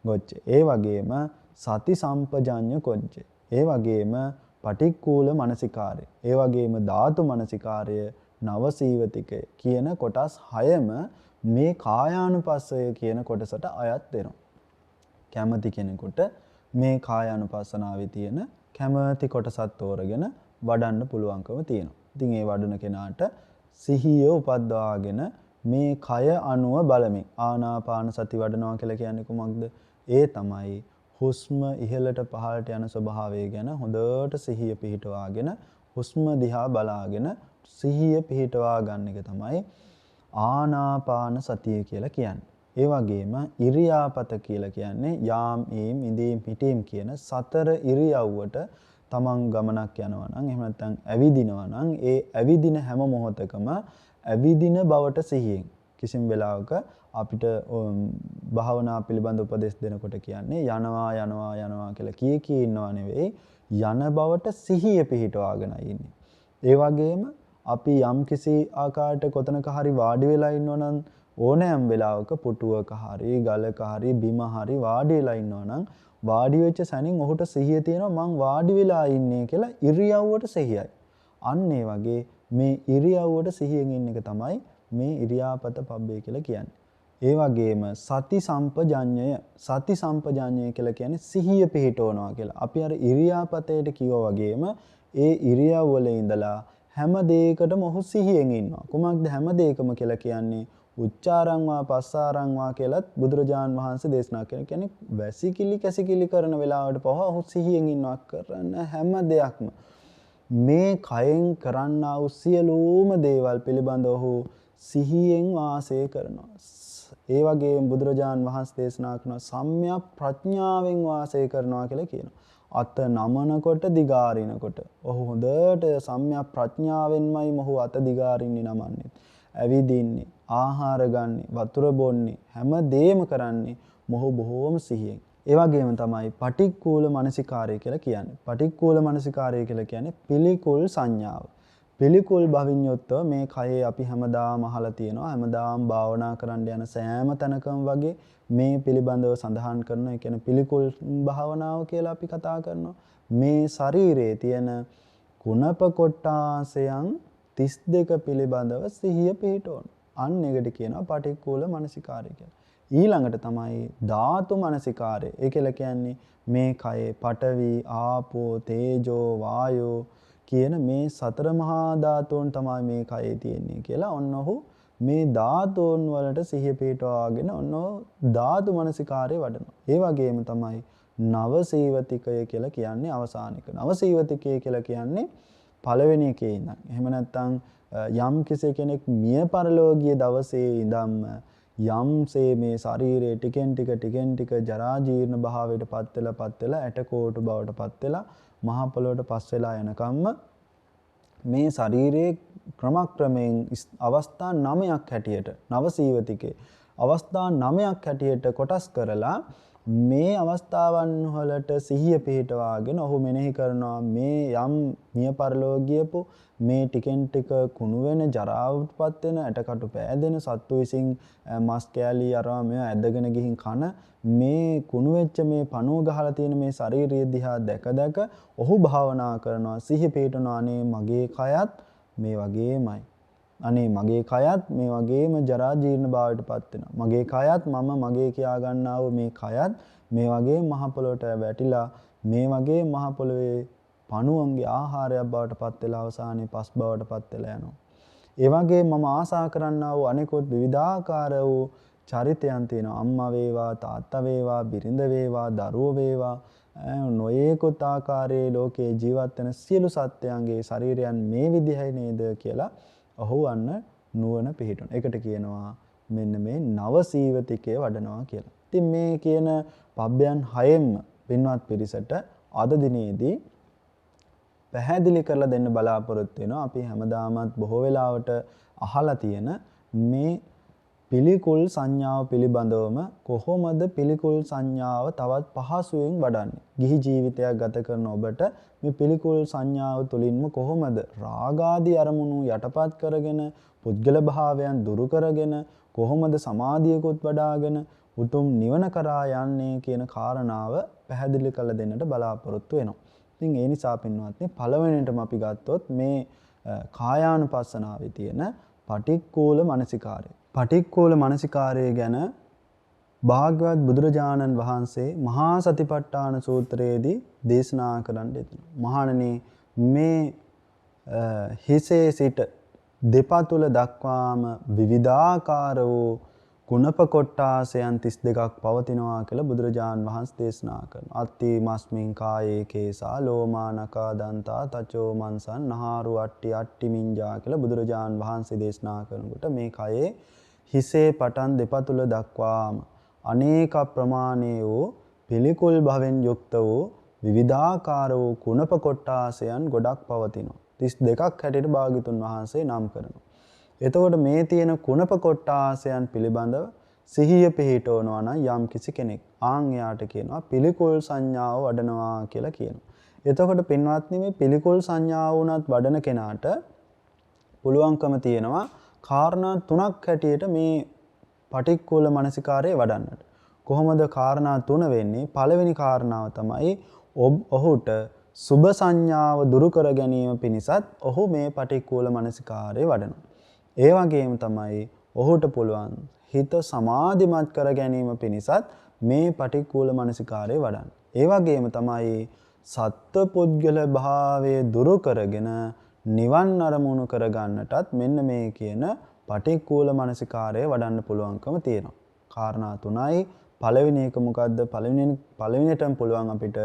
ගොච්චේ. ඒ වගේම සති සම්පජඤ්ඤ ගොච්චේ. ඒ වගේම පටික්කුල මනසිකාරය. ඒ වගේම ධාතු මනසිකාරය, නවසීවතිකය කියන කොටස් 6ම මේ කායානුපස්සය කියන කොටසට අයත් වෙනවා. කැමති කෙනෙකුට මේ කායානුපස්සනාවේ තියෙන කැමති කොටසත් තෝරගෙන වඩන්න පුළුවන්කම තියෙනවා. ඉතින් ඒ වඩන කෙනාට සිහිය උපද්දවාගෙන මේ කය අනුව බලමින් ආනාපාන සති වඩනවා කියලා කියන්නේ කොහොමද? ඒ තමයි හුස්ම ඉහළට පහළට යන ස්වභාවය ගැන හොඳට සිහිය පිහිටවාගෙන හුස්ම දිහා බලාගෙන සිහිය පිහිටවා ගන්න එක තමයි ආනාපාන සතිය කියලා කියන්නේ. ඒ වගේම ඉරියාපත කියලා කියන්නේ යාම් ඊම් ඉදීම් හිටීම් කියන සතර ඉරියව්වට තමන් ගමනක් යනවා නම් එහෙම නැත්නම් ඇවිදිනවා නම් ඒ ඇවිදින හැම මොහොතකම ඇවිදින බවට සිහියෙන් කිසිම වෙලාවක අපිට භාවනා පිළිබඳ උපදෙස් දෙනකොට කියන්නේ යනවා කියලා කී ඉන්නවා නෙවෙයි යන බවට සිහිය පිහිටවාගෙනයි ඉන්නේ. ඒ වගේම අපි යම් කිසි ආකාරයකට කොතනක හරි වාඩි වෙලා ඉන්නවා නම් ඕනෑම වෙලාවක පුටුවක හරි ගලක හරි බිම හරි වාඩි වෙලා ඉන්නවා නම් වාඩි වෙච්ච සැනින් ඔහුට සිහිය තියෙනවා මං වාඩි වෙලා ඉන්නේ කියලා ඉරියව්වට සිහියයි. අන්න ඒ වගේ මේ ඉරියව්වට සිහියෙන් ඉන්න එක තමයි මේ ඉරියාපත පබ්බේ කියලා කියන්නේ. ඒ වගේම සති සම්පජඤ්ඤය කියලා කියන්නේ සිහිය පිහිටවනවා කියලා. අපි අර ඉරියාපතේට කිව්වා වගේම ඒ ඉරියව් වල ඉඳලා හැම දෙයකටම ඔහු සිහියෙන් ඉන්නවා. කුමක්ද හැම දෙයකම කියලා කියන්නේ? උච්චාරං වා පස්සාරං වා කියලත් බුදුරජාන් වහන්සේ දේශනා කියන්නේ වැසිකිලි කැසිකිලි කරන වෙලාවට පවා ඔහු සිහියෙන් ඉන්නවා. කරන හැම දෙයක්ම මේ කයෙන් කරන්නා වූ සියලුම දේවල් පිළිබඳව ඔහු සිහියෙන් වාසය කරනවා. ඒ වගේම බුදුරජාන් වහන්සේ දේශනා කරන සම්‍යක් ප්‍රඥාවෙන් වාසය කරනවා කියලා කියනවා. අත නමනකොට දිගාරිනකොට ඔහු හොඳට සම්‍යක් ප්‍රඥාවෙන්මයි මොහු අත දිගාරින්නේ නමන්නේ. ඇවිදින්නේ, ආහාර ගන්නේ, වතුර බොන්නේ හැම දෙයක්ම කරන්නේ මොහු බොහෝම සිහියෙන්. ඒ වගේම තමයි පටික්කුල මනසිකාරය කියලා කියන්නේ. පටික්කුල මනසිකාරය කියලා කියන්නේ පිළිකුල් සංඥාව. පිළිකුල් භවින් යුක්තව මේ කයේ අපි හැමදාම අහලා තියෙනවා. හැමදාම භාවනා කරන්න යන සෑම තැනකම වගේ මේ පිළිබඳව සඳහන් කරනවා. ඒ කියන්නේ පිළිකුල් භාවනාව කියලා අපි කතා කරනවා. මේ ශරීරයේ තියෙන කුණප කොට්ටාසයන් 32 පිළිබඳව සිහිය පිහිටවන. අන්න ඒකට කියනවා පටික්කුල මනසිකාරය කියලා. ඊළඟට තමයි ධාතු මනසිකාරය. ඒ කියලා කියන්නේ මේ කයේ පඨවි, ආපෝ, තේජෝ, වායෝ කියන මේ සතර මහා ධාතුන් තමයි මේ කයේ තියෙන්නේ කියලා ඔන්න ඔහු මේ ධාතුන් වලට සිහිය පිටවාගෙන ඔන්න ධාතු මනසිකාරය වඩනවා. ඒ වගේම තමයි නවසීවතිකය කියලා කියන්නේ අවසාන එක. නවසීවතිකය කියලා කියන්නේ පළවෙනි එකේ ඉඳන්. එහෙම නැත්නම් යම් කෙනෙක් මිය පරලෝකීය දවසේ ඉඳන්ම යම්සේ මේ ශරීරයේ ටිකෙන් ටික ජරා ජීර්ණ භාවයට පත් වෙලා ඇටකොටු බවට පත් වෙලා මහ පොළොවට පස් වෙලා යනකම්ම මේ ශරීරයේ ක්‍රමක්‍රමයෙන් අවස්ථා 9ක් හැටියට නවසීවතිකේ අවස්ථා 9ක් හැටියට කොටස් කරලා මේ අවස්ථාවන් වලට සිහිය පිහිටවාගෙන ඔහු මෙනෙහි කරනවා මේ යම් මිය පරලෝකීයපු මේ ටිකෙන් ටික කුණු වෙන ජරාවටපත් වෙන ඇටකටු පෑදෙන සත්තු විසින් මස් කෑලි අරවා මේවා ඇදගෙන ගිහින් කන මේ කුණු වෙච්ච මේ පණුව ගහලා තියෙන මේ ශාරීරිය දිහා දැක ඔහු භාවනා කරනවා සිහිය පිහිටනවා අනේ මගේ කයත් මේ වගේමයි අනේ මගේ කයත් මේ වගේම ජරා ජීර්ණ භාවයටපත් වෙනවා මගේ කයත් මම මගේ කියා ගන්නා වූ මේ කයත් මේ වගේ මහ පොළොවට වැටිලා මේ වගේ මහ පොළොවේ පණුවන්ගේ ආහාරයක් බවට පත් වෙලා අවසානයේ පස් බවට පත් වෙලා යනවා. ඒ වගේ මම ආසා කරන්නා වූ අනිකුත් විවිධාකාර වූ චරිතයන් තියෙනවා. අම්මා වේවා, තාත්තා වේවා, බිරිඳ වේවා, දරුවෝ වේවා, නොයේකුත් ආකාරයේ ලෝකේ ජීවත් වෙන සියලු සත්‍යයන්ගේ ශරීරයන් මේ විදිහයි නේද කියලා ඔහු අන්න නුවණ පිහිටුන. ඒකට කියනවා මෙන්න මේ නවසීවතිකය වඩනවා කියලා. ඉතින් මේ කියන පබ්බයන් 6ෙන්ම පින්වත් පිරිසට අද දිනේදී පැහැදිලි කරලා දෙන්න බලාපොරොත්තු වෙනවා. අපි හැමදාමත් බොහෝ වෙලාවට අහලා තියෙන මේ පිළිකුල් සංඥාව පිළිබඳවම කොහොමද පිළිකුල් සංඥාව තවත් පහසුවෙන් වඩන්නේ? ගිහි ජීවිතයක් ගත කරන ඔබට මේ පිළිකුල් සංඥාව තුළින්ම කොහොමද රාගාදී අරමුණු යටපත් කරගෙන පුද්ගල භාවයන් දුරු කරගෙන කොහොමද සමාධියකුත් වඩාගෙන උතුම් නිවන කරා යන්නේ කියන කාරණාව පැහැදිලි කරලා දෙන්නට බලාපොරොත්තු වෙනවා. ඉතින් ඒ නිසා පින්වත්නි පළවෙනියටම අපි ගත්තොත් මේ කායානුපස්සනාවේ තියෙන පටික්කුල මනසිකාරය. පටික්කුල මනසිකාරය ගැන භාග්‍යවත් බුදුරජාණන් වහන්සේ මහා සතිපට්ඨාන සූත්‍රයේදී දේශනා කරන්න දෙනවා. මහණෙනි මේ හිසේ සිට දෙපතුල දක්වාම විවිධාකාර වූ කුණප කොට්ටාසයන් 32ක් පවතිනවා කියලා බුදුරජාන් වහන්සේ දේශනා කරනවා. අත්ති මස්මින් කායේ කේසා ලෝමානකා දන්තා තචෝ මන්සන් නහාරු අට්ටි අට්ටි මිංජා කියලා බුදුරජාන් වහන්සේ දේශනා කරනකොට මේ කයේ හිසේ පටන් දෙපතුල දක්වාම අනේක ප්‍රමාණයේ වූ පිළිකුල් භවෙන් යුක්ත වූ විවිධාකාර වූ කුණප කොට්ටාසයන් ගොඩක් පවතිනවා. 32ක් හැටියට භාග්‍යතුන් වහන්සේ නම් කරනවා. එතකොට මේ තියෙන කුණප කොට්ටාසයන් පිළිබඳව සිහිය පිහිටවනවා නම් යම් කිසි කෙනෙක් ආන් එයාට කියනවා පිළිකුල් සංඥාව වඩනවා කියලා කියනවා. එතකොට පින්වත්නි මේ පිළිකුල් සංඥාව උනත් වඩන කෙනාට පුළුවන්කම තියෙනවා කාරණා තුනක් හැටියට මේ පටික්කුල මනසිකාරය වඩන්නට. කොහොමද කාරණා 3 වෙන්නේ? පළවෙනි කාරණාව තමයි ඔහුට සුභ සංඥාව දුරු කර ගැනීම පිණිසත් ඔහු මේ පටික්කුල මනසිකාරය වඩනවා. ඒ වගේම තමයි ඔහුට පුළුවන් හිත සමාධිමත් කර ගැනීම පිණිසත් මේ පටික්කුල මනසිකාරය වඩන්න. ඒ වගේම තමයි සත්ව පුද්ගල භාවයේ දුරු කරගෙන නිවන් අරමුණු කර ගන්නටත් මෙන්න මේ කියන පටික්කුල මනසිකාරය වඩන්න පුළුවන්කම තියෙනවා. කාරණා 3යි. පළවෙනි එක මොකද්ද? පළවෙනියටම පුළුවන් අපිට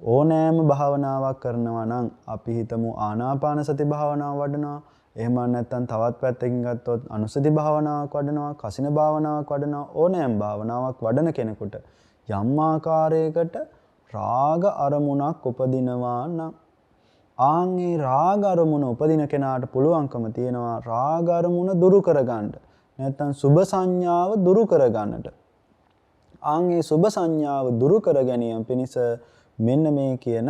ඕනෑම භාවනාවක් කරනවා නම් අපි හිතමු ආනාපාන සති භාවනාව වඩනවා. එහෙම නැත්නම් තවත් පැත්තකින් ගත්තොත් අනුසති භාවනාවක් වඩනවා, කසින භාවනාවක් වඩනවා, ඕනෑම භාවනාවක් වඩන කෙනෙකුට යම් ආකාරයකට රාග අරමුණක් උපදිනවා නම් ආන්ගේ රාග අරමුණ උපදින කෙනාට පුළුවන්කම තියෙනවා රාග අරමුණ දුරු කරගන්න. නැත්නම් සුභ සංඥාව දුරු කරගන්නට. ආන්ගේ සුභ සංඥාව දුරු කර ගැනීම පිණිස මෙන්න මේ කියන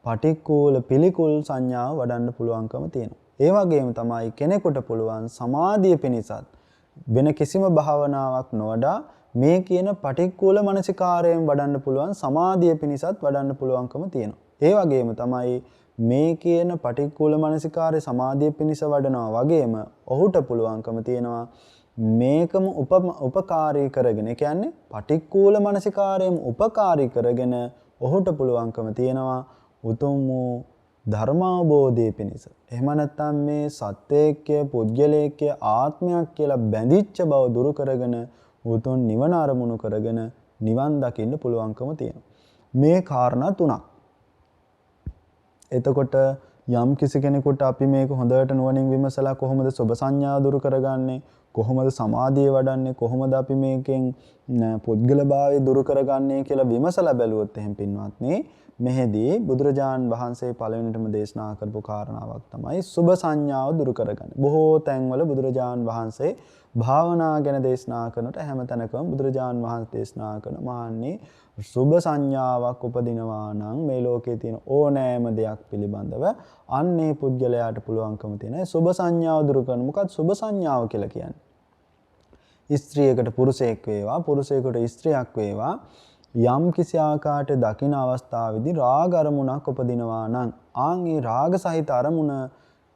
පටික්කුල පිළිකුල් සංඥාව වඩන්න පුළුවන්කම තියෙනවා. ඒ වගේම තමයි කෙනෙකුට පුළුවන් සමාධිය පිණිසත් වෙන කිසිම භාවනාවක් නොවඩා මේ කියන පටික්කුල මනසිකාරයෙන් වඩන්න පුළුවන් සමාධිය පිණිසත් වඩන්න පුළුවන්කම තියෙනවා. ඒ වගේම තමයි මේ කියන පටික්කුල මනසිකාරය සමාධිය පිණිස වඩනවා වගේම ඔහුට පුළුවන්කම තියෙනවා මේකම උපකාරී කරගෙන, ඒ කියන්නේ පටික්කුල මනසිකාරයෙන් උපකාරී කරගෙන ඔහුට පුළුවන්කම තියෙනවා උතුම් වූ ධර්මාවබෝධය පිණිස. එහෙම නැත්නම් මේ සත්‍යයේ පුද්ගලයේ ආත්මයක් කියලා බැඳිච්ච බව දුරු කරගෙන උතුම් නිවන අරමුණු කරගෙන නිවන් දකින්න පුළුවන්කම තියෙනවා. මේ කාරණා 3ක්. එතකොට යම් කිසි කෙනෙකුට අපි මේක හොඳට නුවණින් විමසලා කොහොමද සුභ සංඥා දුරු කරගන්නේ, කොහොමද සමාධිය වඩන්නේ, කොහොමද අපි මේකෙන් පුද්ගල භාවය දුරු කරගන්නේ කියලා විමසලා බැලුවොත් එහෙම පින්වත්නි, මෙහිදී බුදුරජාන් වහන්සේ පළවෙනිටම දේශනා කරපු කාරණාවක් තමයි සුභ සංඥාව දුරු කරගන්න. බොහෝ තැන්වල බුදුරජාන් වහන්සේ භාවනා ගැන දේශනා කරනට හැම තැනකම බුදුරජාන් වහන්සේ දේශනා කරන මාන්නේ සුභ සංඥාවක් උපදිනවා නම් මේ ලෝකයේ තියෙන ඕනෑම දෙයක් පිළිබඳව අන්නේ පුද්ගලයාට පුළුවන්කම තියෙන සුභ සංඥාව දුරු කරන. මොකක්ද සුභ සංඥාව කියලා කියන්නේ? ස්ත්‍රියකට පුරුෂයෙක් වේවා, පුරුෂයෙකුට ස්ත්‍රියක් වේවා, යම් කිසි ආකාරයකට දකින අවස්ථාවේදී රාග අරමුණක් උපදිනවා නම් ආන්ගේ රාග සහිත අරමුණ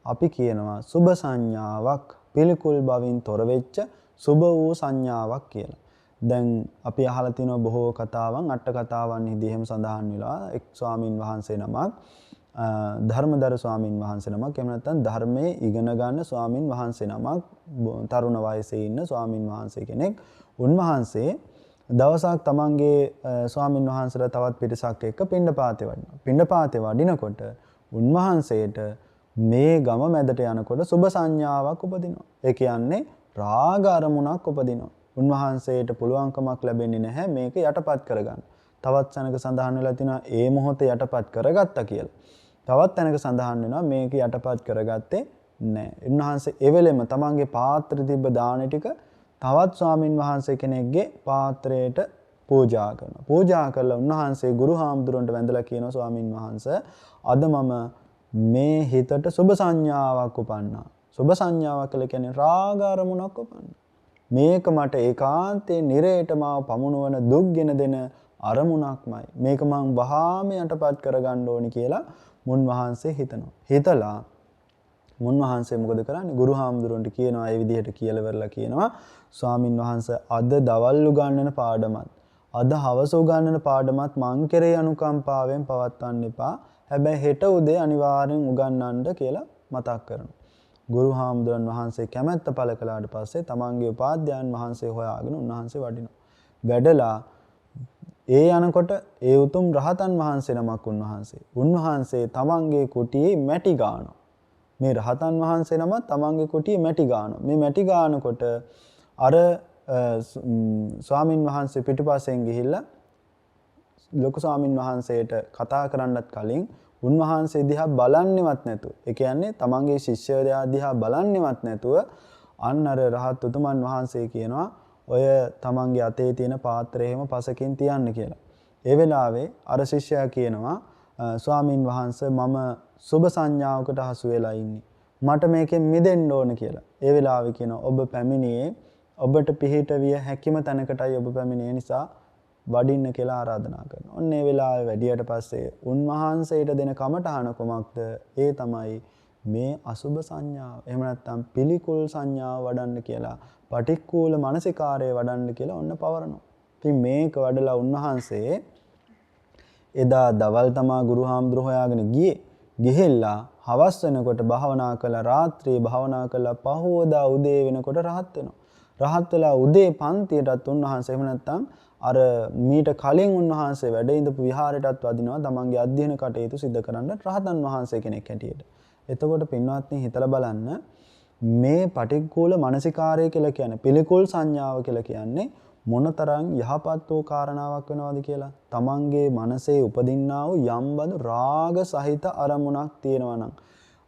අපි කියනවා සුභ සංඥාවක්, පිළිකුල් බවින් තොර වෙච්ච සුභ වූ සංඥාවක් කියලා. දැන් අපි අහලා තියෙන බොහෝ කතාවන්, අට කතාවන් හිදී එහෙම සඳහන් වෙලා එක් ස්වාමින් වහන්සේ නමක්, ධර්මදර ස්වාමින් වහන්සේ නමක්, එහෙම නැත්නම් ධර්මයේ ඉගෙන ගන්න ස්වාමින් වහන්සේ නමක්, තරුණ වයසේ ඉන්න ස්වාමින් වහන්සේ කෙනෙක්. උන්වහන්සේ දවසක් තමන්ගේ ස්වාමින් වහන්සේලා තවත් පිරිසක් එක්ක පිණ්ඩපාතේ වඩිනවා. පිණ්ඩපාතේ වඩිනකොට උන්වහන්සේට මේ ගම මැදට යනකොට සුභ සංඥාවක් උපදිනවා. ඒ කියන්නේ රාග අරමුණක් උපදිනවා. උන්වහන්සේට පුළුවන්කමක් ලැබෙන්නේ නැහැ මේක යටපත් කරගන්න. තවත් තැනක සඳහන් වෙලා තිනවා ඒ මොහොතේ යටපත් කරගත්තා කියලා. තවත් තැනක සඳහන් වෙනවා මේක යටපත් කරගත්තේ නැහැ. උන්වහන්සේ ඒ වෙලෙම තමන්ගේ පාත්‍රෙ තිබ්බ දාන ටික තවත් ස්වාමින් වහන්සේ කෙනෙක්ගේ පාත්‍රයට පූජා කරනවා. පූජා කළා උන්වහන්සේ ගුරු හාමුදුරන්ට වැඳලා කියනවා ස්වාමින් වහන්සේ අද මම මේ හිතට සුභ සංඥාවක් උපන්නා. සුභ සංඥාවක් කියලා කියන්නේ රාග අරමුණක් උපන්නා. මේක මට ඒකාන්තයෙන් නිරේටම පමුණුවන දුක්ගෙන දෙන අරමුණක්මයි. මේක මං වහාම යටපත් කරගන්න ඕනි කියලා මුන්වහන්සේ හිතනවා. හිතලා මුන්වහන්සේ මොකද කරන්නේ? ගුරු හාමුදුරන්ට කියනවා ඒ විදිහට කියලා වෙරලා කියනවා ස්වාමින් වහන්සේ අද දවල් උගන්වන පාඩමත් අද හවස උගන්වන පාඩමත් මං කෙරේ අනුකම්පාවෙන් පවත්වන්න එපා. හැබැයි හෙට උදේ අනිවාර්යෙන් උගන්වන්න කියලා මතක් කරනවා. ගුරු හාමුදුරන් වහන්සේ කැමැත්ත පළ කළාට පස්සේ තමන්ගේ උපාධ්‍යයන් වහන්සේ හොයාගෙන උන්වහන්සේ වඩිනවා. වැඩලා ඒ යනකොට ඒ උතුම් රහතන් වහන්සේ නමක් උන්වහන්සේ තමන්ගේ කුටියේ මැටි ගානවා. මේ රහතන් වහන්සේ නම තමන්ගේ කුටියේ මැටි ගානවා. මේ මැටි ගානකොට අර ස්වාමින් වහන්සේ පිටුපස්සෙන් ගිහිල්ලා ලොකු ස්වාමින් වහන්සේට කතා කරන්නත් කලින් උන්වහන්සේ දිහා බලන්නෙවත් නැතුව, ඒ කියන්නේ තමන්ගේ ශිෂ්‍යයා දිහා බලන්නෙවත් නැතුව අන්න අර රහත් උතුමන් වහන්සේ කියනවා ඔය තමන්ගේ අතේ තියෙන පාත්‍රය එහෙම පසකින් තියන්න කියලා. ඒ වෙලාවේ අර ශිෂ්‍යයා කියනවා ස්වාමින් වහන්සේ මම සුභ සංඥාවකට හසු වෙලා ඉන්නේ. මට මේකෙන් මිදෙන්න ඕන කියලා. ඒ වෙලාවේ කියනවා ඔබ පැමිණියේ ඔබට පිහිට විය හැකිම තැනකටයි ඔබ පැමිණෙන නිසා වඩින්න කියලා ආරාධනා කරනවා. ඔන්න ඒ වෙලාවේ වැඩියට පස්සේ උන්වහන්සේට දෙන කමඨාන කොමක්ද? ඒ තමයි මේ අසුබ සංඥාව. එහෙම නැත්නම් පිළිකුල් සංඥාව වඩන්න කියලා, පටික්කුල මානසිකාරය වඩන්න කියලා ඔන්න පවරනවා. ඉතින් මේක වඩලා උන්වහන්සේ එදා දවල් තමා ගුරු හාමුදුරුවෝ හොයාගෙන ගියේ. ගිහිල්ලා හවස් වෙනකොට භාවනා කළා, රාත්‍රියේ භාවනා කළා, පහවදා උදේ වෙනකොට රහත් වෙනවා. රහත් වෙලා උදේ පන්තියටත් උන්වහන්සේ එහෙම නැත්නම් අර මීට කලින් උන්වහන්සේ වැඩ ඉඳපු විහාරයටත් වදිනවා තමන්ගේ අධ්‍යයන කටයුතු සිදු කරන්න රහතන් වහන්සේ කෙනෙක් හැටියට. එතකොට පින්වත්නි හිතලා බලන්න මේ පටික්කුල මානසිකාරය කියලා කියන්නේ පිළිකුල් සංඥාව කියලා කියන්නේ මොනතරම් යහපත් වූ කාරණාවක් වෙනවද කියලා. තමන්ගේ මනසේ උපදින්නා වූ යම්බඳු රාග සහිත අරමුණක් තියෙනවා නම්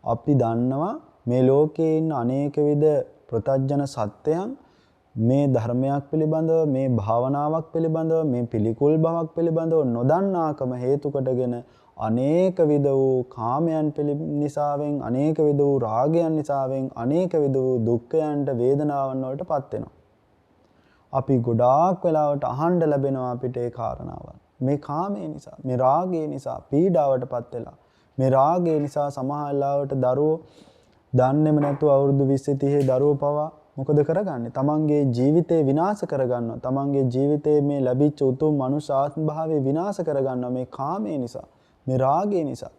අපි දන්නවා මේ ලෝකේ ඉන්න අනේක විද ප්‍රතඥ සත්‍යයන් මේ ධර්මයක් පිළිබඳව, මේ භාවනාවක් පිළිබඳව, මේ පිළිකුල් බවක් පිළිබඳව නොදන්නාකම හේතු කොටගෙන අනේක විද වූ කාමයන් නිසාවෙන්, අනේක විද වූ රාගයන් නිසාවෙන්, අනේක විද වූ දුක්ඛයන්ට, වේදනාවන් වලටපත් වෙනවා. අපි ගොඩාක් වෙලාවට අහන්න ලැබෙනවා අපිට ඒ කාරණාවන්. මේ කාමයේ නිසා, මේ රාගය නිසා පීඩාවටපත් වෙලා, මේ රාගය නිසා සමහර වෙලාවට දරුවෝ දන්නේම නැතුව අවුරුදු 20 30 දරුවෝ පවා මොකද කරගන්නේ? තමන්ගේ ජීවිතේ විනාශ කරගන්නවා. තමන්ගේ ජීවිතේ මේ ලැබිච්ච උතුම් මනුෂ්‍ය ආත්ම භාවය විනාශ කරගන්නවා මේ කාමයේ නිසා, මේ රාගය නිසා.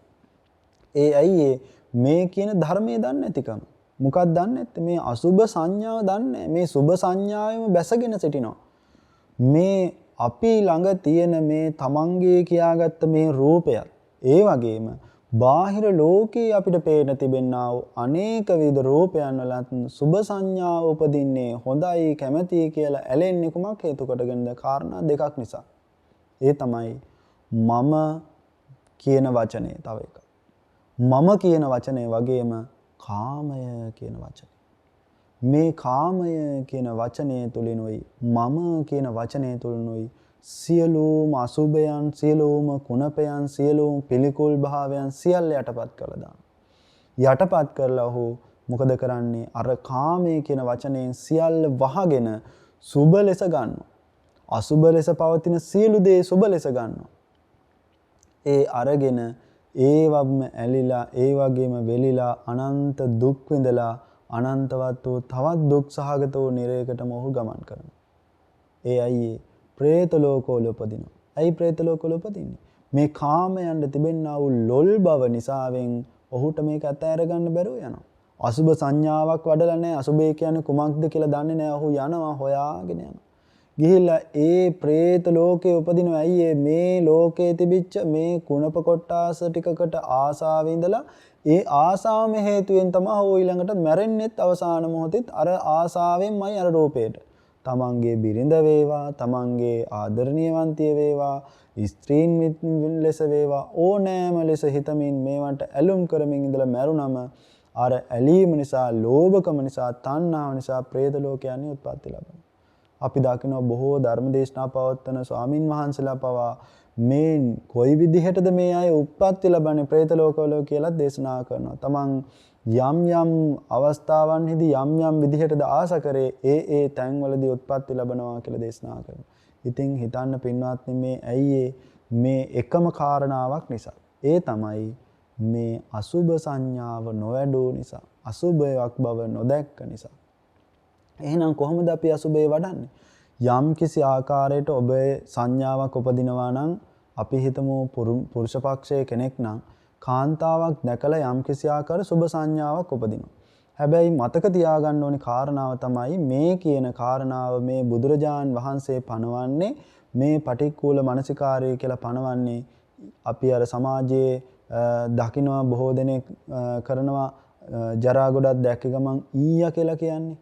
ඒ ඇයි මේ කියන ධර්මයේ දන්නේ නැතිකම? මොකක්ද දන්නේ නැත්තේ? මේ අසුබ සංඥාව දන්නේ. මේ සුබ සංඥාවෙම බැසගෙන සිටිනවා. මේ අපි ළඟ තියෙන මේ තමන්ගේ කියාගත්ත මේ රූපයත් ඒ වගේම බාහිර ලෝකේ අපිට පේන තිබෙනා වූ අනේක විද රූපයන් වලත් සුබ සංඥාව උපදින්නේ හොඳයි කැමැතියි කියලා ඇලෙන්නේ කුමක් හේතු කොටගෙනද? කාරණා දෙකක් නිසා. ඒ තමයි මම කියන වචනේ තව එකක්. මම කියන වචනේ වගේම කාමය කියන වචනේ. මේ කාමය කියන වචනේ තුලිනුයි මම කියන වචනේ තුලිනුයි සියලුම අසුබයන්, සියලුම කුණපයන්, සියලුම පිළිකුල් භාවයන් සියල්ල යටපත් කළා දාන. යටපත් කරලා ඔහු මොකද කරන්නේ? අර කාමයේ කියන වචනයෙන් සියල්ල වහගෙන සුබ ලෙස ගන්නවා. අසුබ ලෙස පවතින සියලු දේ සුබ ලෙස ගන්නවා. ඒ අරගෙන ඒවම ඇලිලා, ඒ වගේම වෙලිලා අනන්ත දුක් විඳලා අනන්තවත් වූ තවත් දුක් සහගත වූ නිරයකටම ඔහු ගමන් කරනවා. ඒ අයියේ പ്രേත ලෝකවල උපදිනවා. ඇයි പ്രേත ලෝකවල උපදින්නේ? මේ කාමයන්ට තිබෙනා වූ ලොල් බව නිසාවෙන් ඔහුට මේක අතහැර ගන්න බැරුව යනවා. අසුබ සංඥාවක් වඩලා නැහැ. අසුබේ කියන්නේ කුමක්ද කියලා දන්නේ නැහැ. ඔහු යනවා හොයාගෙන යනවා. ගිහිල්ලා ඒ പ്രേත ලෝකේ උපදිනවා. ඇයි මේ ලෝකේ තිබිච්ච මේ කුණප කොටාස ටිකකට ආසාවෙ ඉඳලා ඒ ආසාවම හේතුවෙන් තමයි ඔහු ඊළඟට මැරෙන්නෙත් අවසාන මොහොතෙත් අර ආසාවෙන්මයි අර රූපේට. තමන්ගේ බිරිඳ වේවා, තමන්ගේ ආදරණීයවන්තිය වේවා, ස්ත්‍රීන් ලෙස වේවා, ඕනෑම ලෙස හිතමින් මේවට ඇලුම් කරමින් ඉඳලා මැරුණම අර ඇලීම නිසා, ලෝභකම නිසා, තණ්හාව නිසා പ്രേත ලෝකයන්හි උත්පත්ති ලබනවා. අපි දකිනවා බොහෝ ධර්ම දේශනා පවත්වන ස්වාමින් වහන්සේලා පවා මේ කොයි විදිහටද මේ අය උත්පත්ති ලබන්නේ പ്രേත ලෝකවල කියලා දේශනා කරනවා. තමන් යම් යම් අවස්ථාවන්හිදී යම් යම් විදිහටද ආස කරේ ඒ තැන්වලදී උත්පත්ති ලැබනවා කියලා දේශනා කරනවා. ඉතින් හිතන්න පින්වත්නි මේ ඇයි මේ එකම කාරණාවක් නිසා. ඒ තමයි මේ අසුබ සංඥාව නොවැඩූ නිසා, අසුබයක් බව නොදැක්ක නිසා. එහෙනම් කොහොමද අපි අසුබේ වඩන්නේ? යම් කිසි ආකාරයකට ඔබේ සංඥාවක් උපදිනවා නම් අපි හිතමු පුරුෂ පක්ෂයේ කෙනෙක් නම් කාන්තාවක් දැකලා යම් කිසි ආකාර සුබ සංඥාවක් උපදිනවා. හැබැයි මතක තියාගන්න ඕනේ කාරණාව තමයි මේ කියන කාරණාව මේ බුදුරජාන් වහන්සේ පනවන්නේ මේ පටික්කුල මානසිකාරය කියලා පනවන්නේ අපි අර සමාජයේ දකින්න බොහෝ දෙනෙක් කරනවා ජරා ගොඩක් දැක්ක ගමන් ඊයා කියලා කියන්නේ.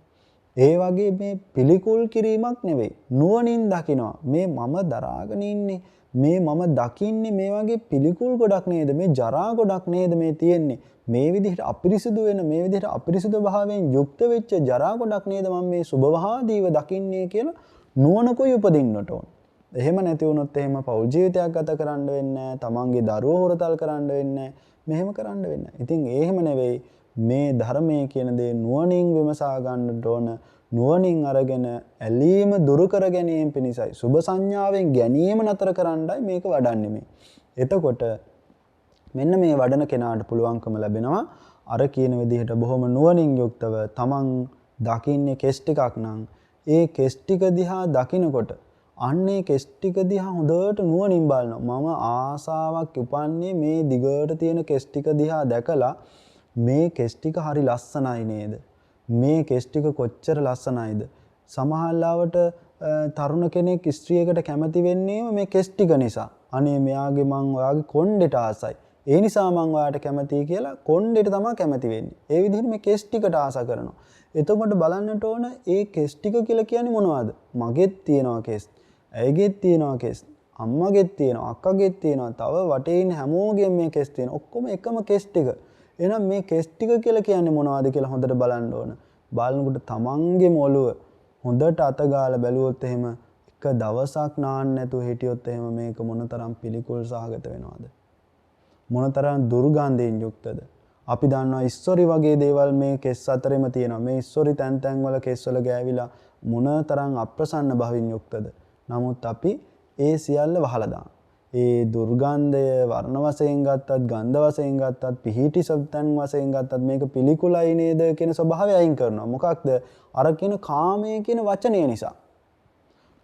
ඒ වගේ මේ පිළිකුල් කිරීමක් නෙවෙයි. නුවණින් දකිනවා. මේ මම දරාගෙන ඉන්නේ. මේ මම දකින්නේ මේ වගේ පිළිකුල් ගොඩක් නේද? මේ ජරා ගොඩක් නේද මේ තියෙන්නේ? මේ විදිහට අපිරිසිදු වෙන, මේ විදිහට අපිරිසිදු භාවයෙන් යුක්ත වෙච්ච ජරා ගොඩක් නේද මම මේ සුභවහාදීව දකින්නේ කියලා නුවණකුයි උපදින්නට ඕන. එහෙම නැති වුණොත් එහෙම පෞල් ජීවිතයක් ගත කරන්න වෙන්නේ නැහැ. තමන්ගේ දරුවෝ හොරතල් කරන්න වෙන්නේ නැහැ. මෙහෙම කරන්න වෙන්නේ නැහැ. ඉතින් එහෙම නෙවෙයි මේ ධර්මයේ කියන දේ නුවණින් විමසා ගන්නට ඕන. නුවණින් අරගෙන ඇලීම දුරු කර ගැනීම පිණිසයි සුභ සංඥාවෙන් ගැනීම නතර කරන්නයි මේක වඩන්නේ මේ. එතකොට මෙන්න මේ වඩන කෙනාට පුළුවන්කම ලැබෙනවා අර කියන විදිහට බොහොම නුවණින් යුක්තව තමන් දකින්නේ කෙස් ටිකක් නම් ඒ කෙස් ටික දිහා දකිනකොට අන්නේ කෙස් ටික දිහා හොඳට නුවණින් බලනවා. මම ආසාවක් උපන්නේ මේ දිගට තියෙන කෙස් ටික දිහා දැකලා මේ කෙස් ටික හරි ලස්සනයි නේද? මේ කෙස් ටික කොච්චර ලස්සනයිද? සමහරවිට තරුණ කෙනෙක් ස්ත්‍රියකට කැමති වෙන්නේම මේ කෙස් ටික නිසා. අනේ මෙයාගේ මං ඔයාගේ කොණ්ඩෙට ආසයි. ඒ නිසා මං ඔයාට කැමතියි කියලා කොණ්ඩෙට තමයි කැමති වෙන්නේ. ඒ විදිහට මේ කෙස් ටිකට ආස කරනවා. එතකොට බලන්නට ඕන ඒ කෙස් ටික කියලා කියන්නේ මොනවද? මගෙත් තියෙනවා කෙස්. ඇයගෙත් තියෙනවා කෙස්. අම්මගෙත් තියෙනවා, අක්කගෙත් තියෙනවා. තව වටේ ඉන්න හැමෝගෙම මේ කෙස් තියෙනවා. ඔක්කොම එකම කෙස් ටික. එහෙනම් මේ කෙස් ටික කියලා කියන්නේ මොනවද කියලා හොඳට බලන්න ඕන. බලනකොට තමන්ගේම ඔළුව හොඳට අතගාලා බැලුවොත් එහෙම එක දවසක් නාන්න නැතුව හිටියොත් එහෙම මේක මොනතරම් පිළිකුල් සහගත වෙනවද? මොනතරම් දුර්ගන්ධයෙන් යුක්තද? අපි දන්නවා ඉස්සොරි වගේ දේවල් මේ කෙස් අතරෙම තියෙනවා. මේ ඉස්සොරි තැන් තැන් වල කෙස් වල ගෑවිලා මොනතරම් අප්‍රසන්න භාවයෙන් යුක්තද? නමුත් අපි ඒ සියල්ල වහලා දානවා. ඒ දුර්ගන්ධය වර්ණ වශයෙන් ගත්තත්, ගන්ධ වශයෙන් ගත්තත්, පිහිටි සබ්තන් වශයෙන් ගත්තත් මේක පිළිකුලයි නේද කියන ස්වභාවය අයින් කරනවා. මොකක්ද? අර කියන කාමයේ කියන වචනය නිසා.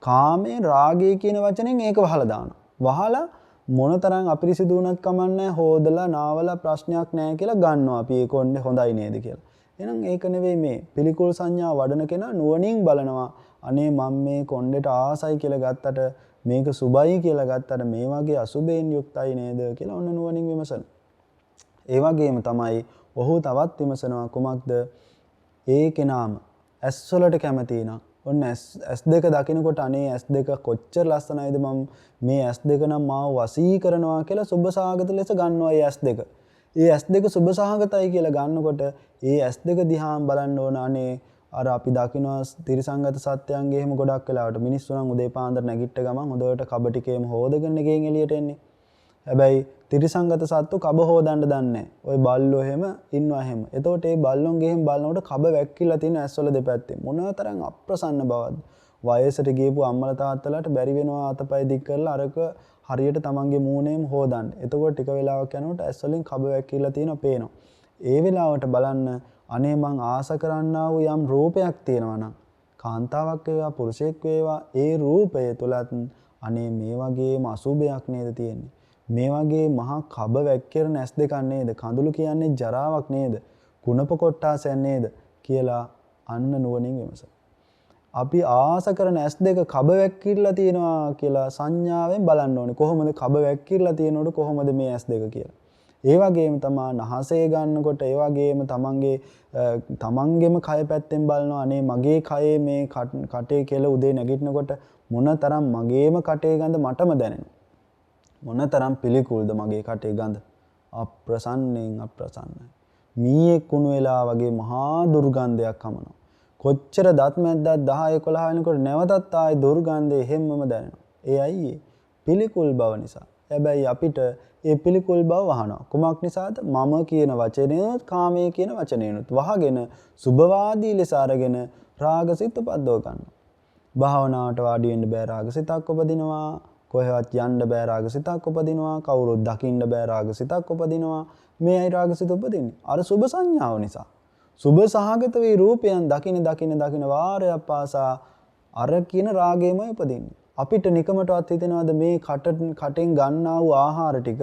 කාමයේ රාගය කියන වචනෙන් ඒක වහලා දානවා. වහලා මොනතරම් අපිරිසිදු වුණත් කමන්නේ හොදලා නාවලා ප්‍රශ්නයක් නැහැ කියලා ගන්නවා. අපි ඒක ඔන්නේ හොඳයි නේද කියලා. එහෙනම් ඒක නෙවෙයි මේ පිළිකුල් සංඥා වඩන කෙනා නුවණින් බලනවා. අනේ මම මේ කොණ්ඩේට ආසයි කියලා ගත්තට මේක සුබයි කියලා ගත්තට මේ වගේ අසුබයෙන් යුක්තයි නේද කියලා ඔන්න නුවණින් විමසන. ඒ වගේම තමයි ඔහු තවත් විමසනවා කුමක්ද? ඒ කෙනාම ඇස් වලට කැමති නම් ඔන්න ඇස් දෙක දකිනකොට අනේ ඇස් දෙක කොච්චර ලස්සනයිද මම මේ ඇස් දෙක නම් මාව වසී කරනවා කියලා සුබසහගත ලෙස ගන්නවා ඒ ඇස් දෙක. ඒ ඇස් දෙක සුබසහගතයි කියලා ගන්නකොට ඒ ඇස් දෙක දිහාම බලන්න ඕන අනේ අර අපි දකිනවා තිරිසංගත සත්‍යයන්ගේ එහෙම ගොඩක් වෙලාවට මිනිස්සු නම් උදේ පාන්දර නැගිට ගමන් හොඳට කබ ටිකේම හොදගෙන ගෙන් එළියට එන්නේ. හැබැයි තිරිසංගත සත්තු කබ හොදන්න දන්නේ නැහැ. ওই බල්ලෝ එහෙම ඉන්නවා එහෙම. එතකොට ඒ බල්ලොන්ගේ එහෙම බලනකොට කබ වැක්කිලා තියෙන ඇස්වල දෙපැත්තේ මොනතරම් අප්‍රසන්න බවක්ද. වයසට ගියපු අම්මලා තාත්තලාට බැරි වෙනවා අතපය දික් කරලා අරක හරියට තමන්ගේ මූණේම හොදන්න. එතකොට ටික වෙලාවක් යනකොට ඇස්වලින් කබ වැක්කිලා තියෙනවා පේනවා. ඒ වෙලාවට බලන්න අනේ මං ආස කරන්නා වූ යම් රූපයක් තියෙනවා නම් කාන්තාවක් වේවා පුරුෂයෙක් වේවා ඒ රූපය තුලත් අනේ මේ වගේම අසුබයක් නේද තියෙන්නේ. මේ වගේ මහා කබ වැක්කිරන ඇස් දෙකක් නේද? කඳුළු කියන්නේ ජරාවක් නේද? කුණප කොට්ටාසයක් නේද? කියලා අන්න නුවණින් විමසන. අපි ආස කරන ඇස් දෙක කබ වැක්කිරලා තියෙනවා කියලා සංඥාවෙන් බලන්න ඕනේ. කොහොමද කබ වැක්කිරලා තියෙනකොට කොහොමද මේ ඇස් දෙක කියලා. ඒ වගේම තමයි නහසේ ගන්නකොට ඒ වගේම තමන්ගේම කය පැත්තෙන් බලනවා අනේ මගේ කයේ මේ කටේ කෙල උදේ නැගිටිනකොට මොනතරම් මගේම කටේ ගඳ මටම දැනෙනවා. මොනතරම් පිළිකුල්ද මගේ කටේ ගඳ. අප්‍රසන්නෙන් අප්‍රසන්නයි. මීයේ කුණු වෙලා වගේ මහා දුර්ගන්ධයක් හමනවා. කොච්චර දත් මැද්දක් 10 11 වෙනකොට නැවතත් ආයේ දුර්ගන්ධය හැමම දැනෙනවා. ඒ අයියේ පිළිකුල් බව නිසා. හැබැයි අපිට ඒ පිළිකුල් බව වහනවා. කුමක් නිසාද? මම කියන වචනේනොත් කාමයේ කියන වචනේනොත් වහගෙන සුභවාදී ලෙස අරගෙන රාගසිත උපද්දව ගන්නවා. භාවනාවට වාඩි වෙන්න බෑ රාගසිතක් උපදිනවා. කොහෙවත් යන්න බෑ රාගසිතක් උපදිනවා. කවුරුත් දකින්න බෑ රාගසිතක් උපදිනවා. මේයි රාගසිත උපදින්නේ. අර සුභ සංඥාව නිසා. සුභ සහගත වේ රූපයන් දකින වාරයක් පාසා අර කියන රාගයමයි උපදින්නේ. අපිට නිකමටවත් හිතෙනවද මේ කටෙන් ගන්නා වූ ආහාර ටික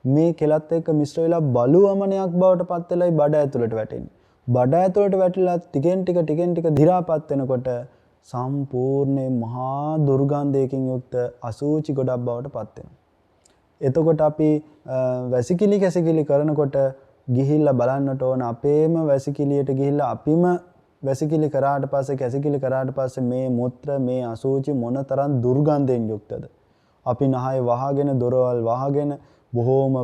මේ කෙලත් එක්ක මිශ්‍ර වෙලා බලුවමනයක් බවට පත් වෙලයි බඩ ඇතුළට වැටෙන්නේ. බඩ ඇතුළට වැටිලා ටිකෙන් ටික දි รา පත් වෙනකොට සම්පූර්ණ මහා දුර්ගන්ධයකින් යුක්ත අසුචි ගොඩක් බවට පත් වෙනවා. එතකොට අපි වැසිකිලි කැසිකිලි කරනකොට ගිහිල්ලා බලන්නට ඕන අපේම වැසිකිලියට ගිහිල්ලා අපිම වැසිකිලි කරාට පස්සේ කැසිකිලි කරාට පස්සේ මේ මුත්‍ර මේ අසුචි මොනතරම් දුර්ගන්ධයෙන් යුක්තද. අපි නහය වහගෙන දොරවල් වහගෙන බොහෝම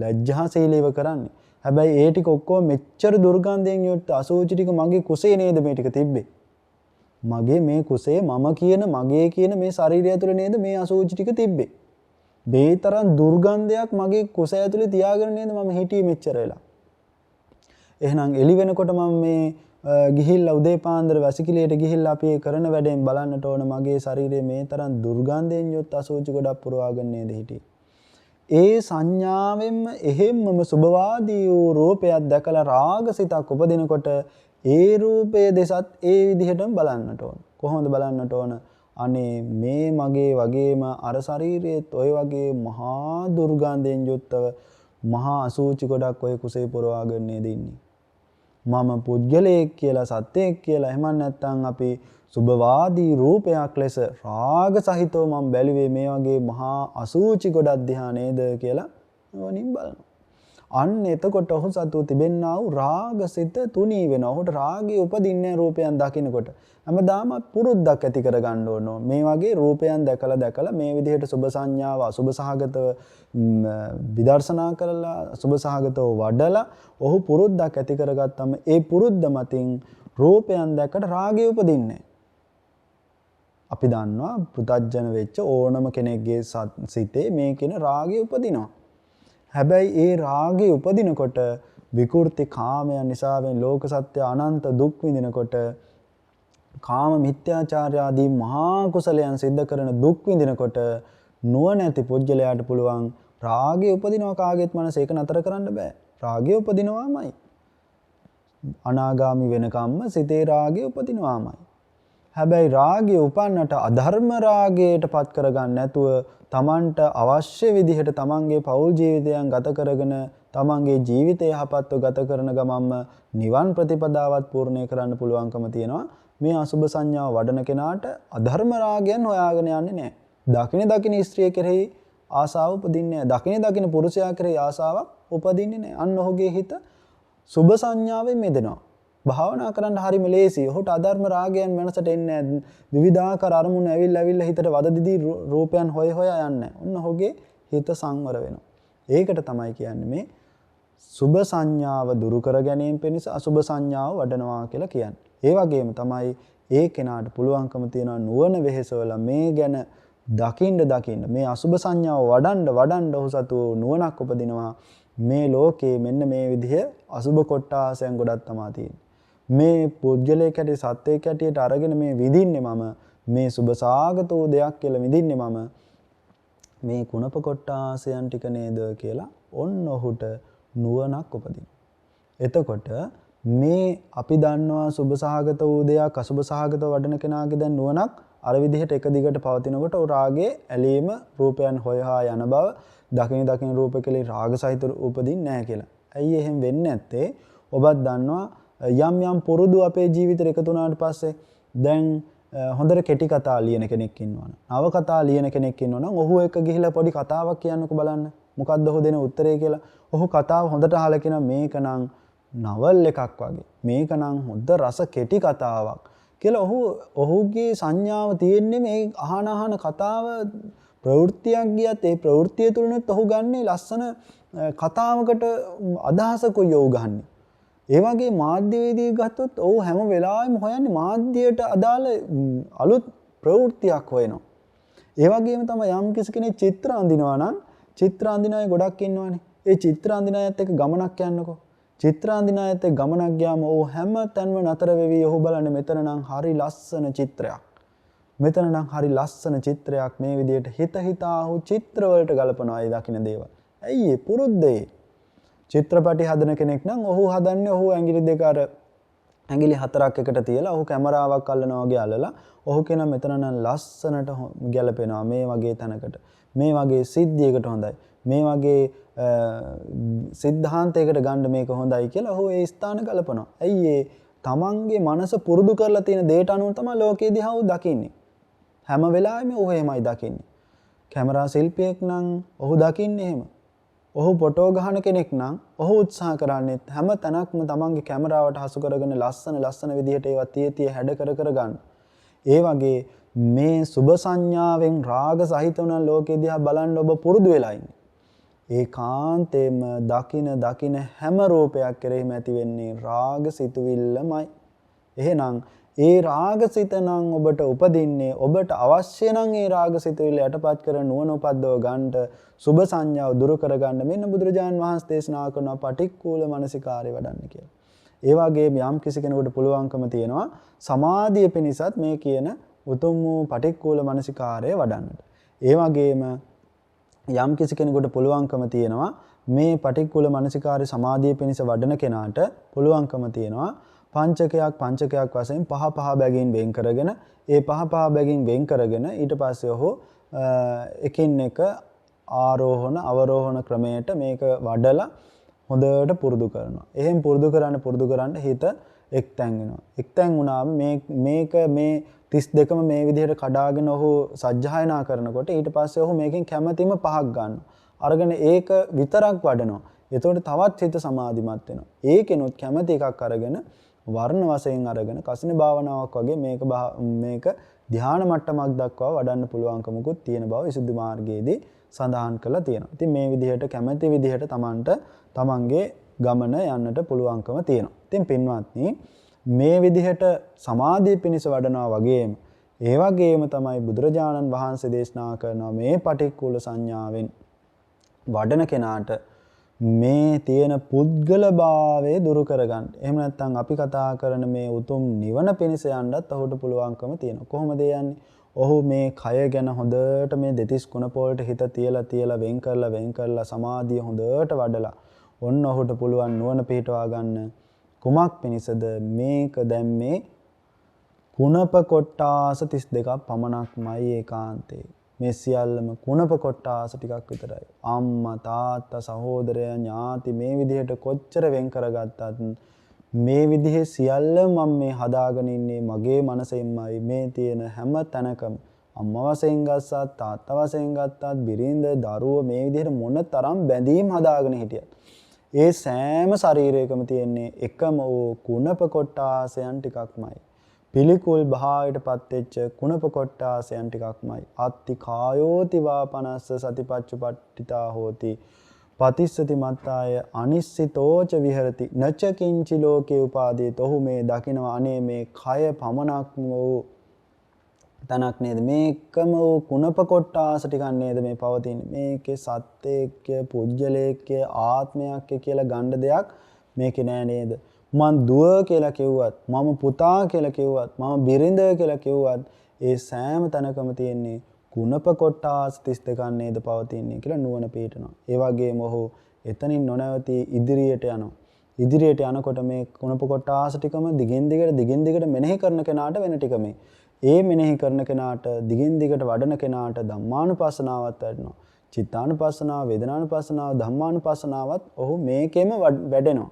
ලැජ්ජාශීලීව කරන්නේ. හැබැයි ඒ ටික ඔක්කොම මෙච්චර දුර්ගන්ධයෙන් යුක්ත අසුචි ටික මගේ කුසේ නේද මේ ටික තිබ්බේ. මගේ මේ කුසේ මම කියන මගේ කියන මේ ශරීරය ඇතුලේ නේද මේ අසුචි ටික තිබ්බේ. මේ තරම් දුර්ගන්ධයක් මගේ කුස ඇතුලේ තියාගෙන නේද මම හිටියේ මෙච්චර වෙලා. එහෙනම් එළි වෙනකොට මම මේ ගිහිල්ලා උදේ පාන්දර වැසිකිළියට ගිහිල්ලා අපි කරන වැඩෙන් බලන්නට ඕන මගේ ශරීරයේ මේ තරම් දුර්ගන්ධයෙන් යුත් අසුචි ගොඩක් පුරවාගෙන නේද හිටියේ. ඒ සංඥාවෙන්ම එහෙම්මම සුභවාදී වූ රූපයක් දැකලා රාගසිතක් උපදිනකොට ඒ රූපයේ දෙසත් ඒ විදිහටම බලන්නට ඕන. කොහොමද බලන්නට ඕන? අනේ මේ මගේ වගේම අර ශරීරයේත් ඔය වගේ මහා දුර්ගන්ධයෙන් යුක්තව මහා අසුචි ගොඩක් ඔය කුසේ පුරවාගෙන නේද ඉන්නේ. මම පුද්ගලයෙක් කියලා සත්‍යයක් කියලා එහෙම නැත්නම් අපි සුභවාදී රූපයක් ලෙස රාග සහිතව මම බැලුවේ මේ වගේ මහා අසුචි ගොඩක් දිහා නේද කියලා වනින් බලනවා. අන්න එතකොට ඔහු සතු තිබෙන්නා වූ රාගසිත තුනී වෙනවා. ඔහුට රාගය උපදින්නේ රූපයන් දකින්නකොට. හැමදාම පුරුද්දක් ඇති කර ගන්න ඕන. මේ වගේ රූපයන් දැකලා මේ විදිහට සුභ සංඥාව අසුභ සහගතව විදර්ශනා කරලා සුභ සහගතව වඩලා ඔහු පුරුද්දක් ඇති කරගත්තම ඒ පුරුද්ද මතින් රූපයන් දැක්කට රාගය උපදින්නේ. අපි දන්නවා පුතඥ වෙච්ච ඕනම කෙනෙක්ගේ සිතේ මේ කියන රාගය උපදිනවා. හැබැයි ඒ රාගය උපදිනකොට විකෘති කාමයන් නිසාවෙන් ලෝක සත්‍ය අනන්ත දුක් විඳිනකොට කාම මිත්‍යාචාරය ආදී මහා කුසලයන් සිද්ධ කරන දුක් විඳිනකොට නුවණැති පුජ්‍යලයාට පුළුවන් රාගය උපදිනවා කාගෙත් මනස ඒක නතර කරන්න බෑ. රාගය උපදිනවාමයි. අනාගාමි වෙනකම්ම සිතේ රාගය උපදිනවාමයි. හැබැයි රාගය උපන්නට අධර්ම රාගයට පත් කරගන්න නැතුව තමන්ට අවශ්‍ය විදිහට තමන්ගේ පෞල් ජීවිතයන් ගත කරගෙන තමන්ගේ ජීවිතය යහපත්ව ගත කරන ගමන්ම නිවන් ප්‍රතිපදාවත් පූර්ණේ කරන්න පුළුවන්කම තියෙනවා. මේ අසුභ සංඥාව වඩන කෙනාට අධර්ම රාගයන් හොයාගෙන යන්නේ නැහැ. දකින ස්ත්‍රිය කෙරෙහි ආසාව උපදින්නේ නැහැ. දකින පුරුෂයා කෙරෙහි ආසාවක් උපදින්නේ නැහැ. අන්න ඔහුගේ හිත සුභ සංඥාවෙන් මිදෙනවා. භාවනා කරන්න හරිම ලේසි. ඔහුට අධර්ම රාගයන් වෙනසට එන්නේ නැහැ. විවිධාකාර අරමුණු ඇවිල්ලා හිතට වදදිදී රූපයන් හොය හොයා යන්නේ නැහැ. ඔන්න ඔහුගේ හිත සංවර වෙනවා. ඒකට තමයි කියන්නේ මේ සුභ සංඥාව දුරු කර ගැනීම පිණිස අසුභ සංඥාව වඩනවා කියලා කියන්නේ. ඒ වගේම තමයි ඒ කෙනාට පුළුවන්කම තියෙනවා නුවණ වෙහෙසවලා මේ ගැන දකින්න මේ අසුභ සංඥාව වඩන්න ඔහු සතු නුවණක් උපදිනවා. මේ ලෝකේ මෙන්න මේ විදිහ අසුභ කොටාසයන් ගොඩක් තමයි තියෙන්නේ. මේ පුජ්‍යලේ කැටි සත්‍යයේ කැටියට අරගෙන මේ විඳින්නේ මම මේ සුභ සාගත වූ දෙයක් කියලා විඳින්නේ මම මේ කුණප කොටාසයන් ටික නේද කියලා ඔන්න ඔහුට නුවණක් උපදිනවා. එතකොට මේ අපි දන්නවා සුභ සහගත වූ දෙයක් අසුභ සහගත වඩන කෙනාගේ දැන් නුවණක් අර විදිහට එක දිගට පවතිනකොට රාගයේ ඇලීම රූපයන් හොයහා යන බව දකින රූප කෙලේ රාග සහිත උපදින්නේ නැහැ කියලා. ඇයි එහෙම වෙන්නේ නැත්තේ? ඔබත් දන්නවා යම් පුරුදු අපේ ජීවිතේ එකතු වුණාට පස්සේ දැන් හොඳට කෙටි කතා ලියන කෙනෙක් ඉන්නවනම් නව කතා ලියන කෙනෙක් ඉන්නවනම් ඔහු එක ගිහිලා පොඩි කතාවක් කියන්නකෝ බලන්න. මොකද්ද ඔහු දෙන උත්තරේ කියලා. ඔහු කතාව හොඳට අහලා කියන මේකනම් නවල් එකක් වගේ. මේකනම් හොඳ රස කෙටි කතාවක් කියලා ඔහුගේ සංඥාව තියෙන්නේ මේ අහන කතාව ප්‍රවෘත්තියක් ගියත් ඒ ප්‍රවෘත්තිය තුලනොත් ඔහු ගන්නේ ලස්සන කතාවකට අදහසකුයි ඔහු ගන්නේ. ඒ වගේ මාධ්‍යවේදී ගත්තොත් ඔහු හැම වෙලාවෙම හොයන්නේ මාධ්‍යයට අදාළ අලුත් ප්‍රවෘත්තියක් හොයනවා. ඒ වගේම තමයි යම් කෙනෙක් චිත්‍ර අඳිනවා නම් චිත්‍ර අඳින අය ගොඩක් ඉන්නවනේ. ඒ චිත්‍ර අඳින අයත් එක්ක ගමනක් යන්නකෝ. චිත්‍ර අඳින අයත් එක්ක ගමනක් ගියාම ඔහු හැම තැනම නතර වෙවි ඔහු බලන්නේ මෙතන නම් හරි ලස්සන චිත්‍රයක්. මෙතන නම් හරි ලස්සන චිත්‍රයක් මේ විදිහට හිතා ඔහු චිත්‍ර වලට ගලපනවා ඒ දකින්න දේවල්. ඇයි ඒ පුරුද්දේ? චිත්‍රපටි හදන කෙනෙක් නම් ඔහු හදන්නේ ඔහු ඇඟිලි දෙක අර ඇඟිලි හතරක් එකට තියලා ඔහු කැමරාවක් අල්ලනවා වගේ අල්ලලා ඔහු කියන මෙතන නම් ලස්සනට ගැලපෙනවා මේ වගේ තැනකට. මේ වගේ සිද්ධියකට හොඳයි. මේ වගේ සිද්ධාන්තයකට ගන්න මේක හොඳයි කියලා ඔහු ඒ ස්ථාන ගලපනවා. ඇයි ඒ තමන්ගේ මනස පුරුදු කරලා තියෙන දේට අනුව තමයි ලෝකයේ දිහා ඔහු දකින්නේ. හැම වෙලාවෙම ඔහු එහෙමයි දකින්නේ. කැමරා ශිල්පියෙක් නම් ඔහු දකින්නේ එහෙම. ඔහු ෆොටෝ ගහන කෙනෙක් නම් ඔහු උත්සාහ කරන්නේ හැම තැනක්ම තමන්ගේ කැමරාවට හසු කරගෙන ලස්සන විදිහට ඒවා තිය හැඩ කර ගන්න. ඒ වගේ මේ සුභ සංඥාවෙන් රාග සහිත වන ලෝකෙ දිහා බලන්න ඔබ පුරුදු වෙලා ඉන්නේ. ඒකාන්තයෙන්ම දකින හැම රූපයක් කෙරෙහිම ඇති වෙන්නේ රාග සිතුවිල්ලමයි. එහෙනම් ඒ රාග සිත නම් ඔබට උපදින්නේ ඔබට අවශ්‍ය නම් ඒ රාග සිතුවිල්ල යටපත් කර නුවණ උපද්දව ගන්නට සුභ සංඥාව දුරු කර ගන්න මෙන්න බුදුරජාන් වහන්සේ දේශනා කරන පටික්කුල මනසිකාරය වඩන්න කියලා. ඒ වගේම යම් කිසි කෙනෙකුට පුළුවන්කම තියෙනවා සමාධිය පිණිසත් මේ කියන උතුම් වූ පටික්කුල මනසිකාරය වඩන්නට. ඒ වගේම යම් කිසි කෙනෙකුට පුළුවන්කම තියෙනවා මේ පටික්කුල මනසිකාරය සමාධිය පිණිස වඩන කෙනාට පුළුවන්කම තියෙනවා පංචකයක් වශයෙන් පහ බැගින් වෙන් කරගෙන ඒ පහ බැගින් වෙන් කරගෙන ඊට පස්සේ ඔහු එකින් එක ආරෝහණ අවරෝහණ ක්‍රමයට මේක වඩලා හොඳට පුරුදු කරනවා. එහෙන් පුරුදු කරන්න හිත එක්තැන් වෙනවා. එක්තැන් වුණාම මේක මේ 32ම මේ විදිහට කඩාගෙන ඔහු සජ්ජායනා කරනකොට ඊට පස්සේ ඔහු මේකෙන් කැමැතිම පහක් ගන්නවා. අරගෙන ඒක විතරක් වඩනවා. එතකොට තවත් හිත සමාධිමත් වෙනවා. ඒකෙනොත් කැමැති එකක් අරගෙන වර්ණ වශයෙන් අරගෙන කසින භාවනාවක් වගේ මේක ධ්‍යාන මට්ටමක් දක්වා වඩන්න පුළුවන්කමකුත් තියෙන බව විසුද්ධි මාර්ගයේදී සඳහන් කරලා තියෙනවා. ඉතින් මේ විදිහට කැමැති විදිහට තමන්ගේ ගමන යන්නට පුළුවන්කම තියෙනවා. ඉතින් පින්වත්නි මේ විදිහට සමාධිය පිණිස වඩනවා වගේම ඒ වගේම තමයි බුදුරජාණන් වහන්සේ දේශනා කරන මේ පටික්කුල සංඥාවෙන් වඩන කෙනාට මේ තියෙන පුද්ගල භාවය දුරු කරගන්න. එහෙම නැත්නම් අපි කතා කරන මේ උතුම් නිවන පිණිස යන්නත් ඔහුට පුළුවන්කම තියෙනවා. කොහොමද යන්නේ? ඔහු මේ කය ගැන හොඳට මේ දෙතිස් කුණප වලට හිත තියලා වෙන් කරලා සමාධිය හොඳට වඩලා ඔන්න ඔහුට පුළුවන් නුවණ පිහිටවා ගන්න. කුමක් පිණිසද? මේක දැන් මේ කුණප කොට්ටාස 32ක් පමණක්මයි ඒකාන්තේ. මේ සියල්ලම කුණප කොට්ටාස ටිකක් විතරයි. අම්මා තාත්තා සහෝදරයා ඥාති මේ විදිහට කොච්චර වෙන් කරගත්තත් මේ විදිහේ සියල්ල මම මේ හදාගෙන ඉන්නේ මගේ මනසෙන්මයි. මේ තියෙන හැම තැනකම අම්මා වශයෙන් ගත්තත් තාත්තා වශයෙන් ගත්තත් බිරිඳ දරුවෝ මේ විදිහට මොන තරම් බැඳීම් හදාගෙන හිටියත් ඒ සෑම ශරීරයකම තියෙන්නේ එකම වූ කුණප කොට්ටාසයන් ටිකක්මයි. පිළිකුල් භාවයටපත් වෙච්ච කුණප කොට්ටාසයන් ටිකක්මයි. අත්ති කායෝති වාපනස්ස සතිපච්චුපට්ඨිතා හෝති. පතිස්සති මත්තාය අනිස්සිතෝච විහෙරති නච කිංචි ලෝකේ උපාදීත. ඔහු මේ දකිනවා අනේ මේ කය පමණක් වූ තනක් නේද? මේකම වූ කුණප කොට්ටාස ටිකක් නේද මේ පවතින්නේ? මේකේ සත්‍යයක්ය පුජ්‍යලේක්ය ආත්මයක්ය කියලා ගන්න දෙයක් මේකේ නෑ නේද? මං දුව කියලා කිව්වත් මම පුතා කියලා කිව්වත් මම බිරිඳ කියලා කිව්වත් ඒ සෑම තැනකම තියෙන්නේ කුණප කොට්ටාස 32ක් නේද පවතින්නේ කියලා නුවණ පිහිටනවා. ඒ වගේම ඔහු එතනින් නොනවතී ඉදිරියට යනවා. ඉදිරියට යනකොට මේ කුණප කොට්ටාස ටිකම දිගින් දිගට මෙනෙහි කරන කෙනාට වෙන ටිකම ඒ මෙනෙහි කරන කෙනාට දිගින් දිගට වඩන කෙනාට ධම්මානුපස්සනාවත් වැඩෙනවා. චිත්තානුපස්සනාව, වේදනානුපස්සනාව, ධම්මානුපස්සනාවත් ඔහු මේකෙම වැඩෙනවා.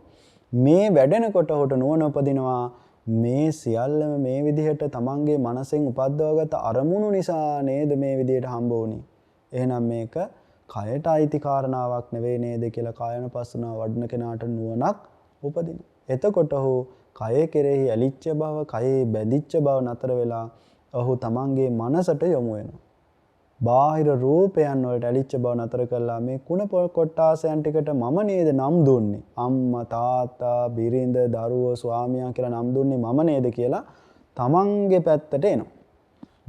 මේ වැඩෙනකොට ඔහුට නුවණ උපදිනවා මේ සියල්ලම මේ විදිහට තමන්ගේ මනසෙන් උපද්දවගත අරමුණු නිසා නේද මේ විදිහට හම්බ වුනේ. එහෙනම් මේක කයට අයිති කාරණාවක් නෙවෙයි නේද කියලා කායනුපස්සනාව වඩන කෙනාට නුවණක් උපදිනවා. එතකොට ඔහු කය කෙරෙහි ඇලිච්ච බව, කයේ බැඳිච්ච බව නතර වෙලා ඔහු තමන්ගේ මනසට යොමු වෙනවා. බාහිර රූපයන් වලට ඇලිච්ච බව නතර කළා මේ කුණ කොට්ටාසයන් ටිකට මම නේද නම් දුන්නේ. අම්මා තාත්තා බිරිඳ දරුවෝ ස්වාමියා කියලා නම් දුන්නේ මම නේද කියලා තමන්ගේ පැත්තට එනවා.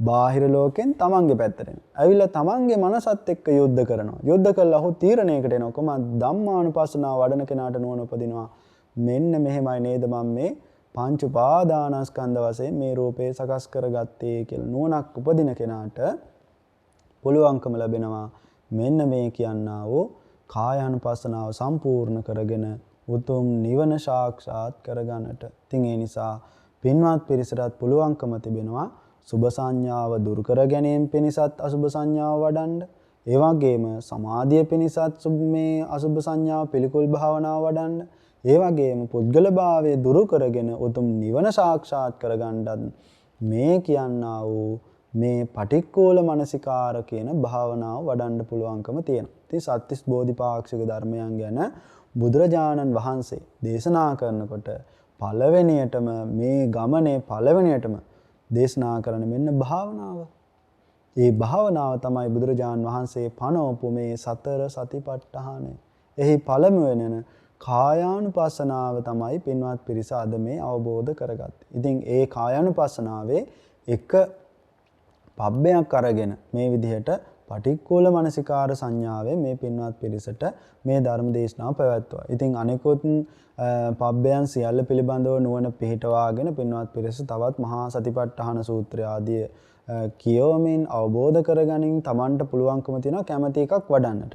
බාහිර ලෝකෙන් තමන්ගේ පැත්තට එනවා. ඇවිල්ලා තමන්ගේ මනසත් එක්ක යුද්ධ කරනවා. යුද්ධ කළා ඔහු තීරණයකට එනවා. කොහොමද ධම්මානුපස්සනාව වඩන කෙනාට නුවණ උපදිනවා. මෙන්න මෙහෙමයි නේද මම මේ පංච උපාදානස්කන්ධ වශයෙන් මේ රූපේ සකස් කරගත්තේ කියලා නුවණක් උපදින කෙනාට පුළුවන්කම ලැබෙනවා මෙන්න මේ කියන්නා වූ කායානුපස්සනාව සම්පූර්ණ කරගෙන උතුම් නිවන සාක්ෂාත් කරගන්නට. ඉතින් ඒ නිසා පින්වත් පිරිසටත් පුළුවන්කම තිබෙනවා සුභ සංඥාව දුරු කර ගැනීම පිණිසත් අසුභ සංඥාව වඩන්න. ඒ වගේම සමාධිය පිණිසත් මේ අසුභ සංඥාව පිළිකුල් භාවනාව වඩන්න. ඒ වගේම පුද්ගල භාවය දුරු කරගෙන උතුම් නිවන සාක්ෂාත් කරගන්නත් මේ කියන්නා වූ මේ පටික්කුල මනසිකාර කියන භාවනාව වඩන්න පුළුවන්කම තියෙනවා. ඉතින් සත්‍තිස් බෝධිපාක්ෂික ධර්මයන් ගැන බුදුරජාණන් වහන්සේ දේශනා කරනකොට පළවෙනියටම මේ ගමනේ පළවෙනියටම දේශනා කරන මෙන්න භාවනාව. ඒ භාවනාව තමයි බුදුරජාණන් වහන්සේ පනවපු මේ සතර සතිපට්ඨානය. එහි පළමුවෙන කායානුපස්සනාව තමයි පින්වත් පිරිස අද මේ අවබෝධ කරගත්තේ. ඉතින් ඒ කායානුපස්සනාවේ එක පබ්බයක් අරගෙන මේ විදිහට පටික්කුල මනසිකාර සංඥාවේ මේ පින්වත් පිරිසට මේ ධර්ම දේශනාව පැවැත්වුවා. ඉතින් අනිකුත් පබ්බයන් සියල්ල පිළිබඳව නුවණ පිහිටවාගෙන පින්වත් පිරිස තවත් මහා සතිපට්ඨාන සූත්‍රය ආදී කියවමින් අවබෝධ කරගනින් Tamanට පුළුවන්කම තියෙනවා කැමැති එකක් වඩන්නට.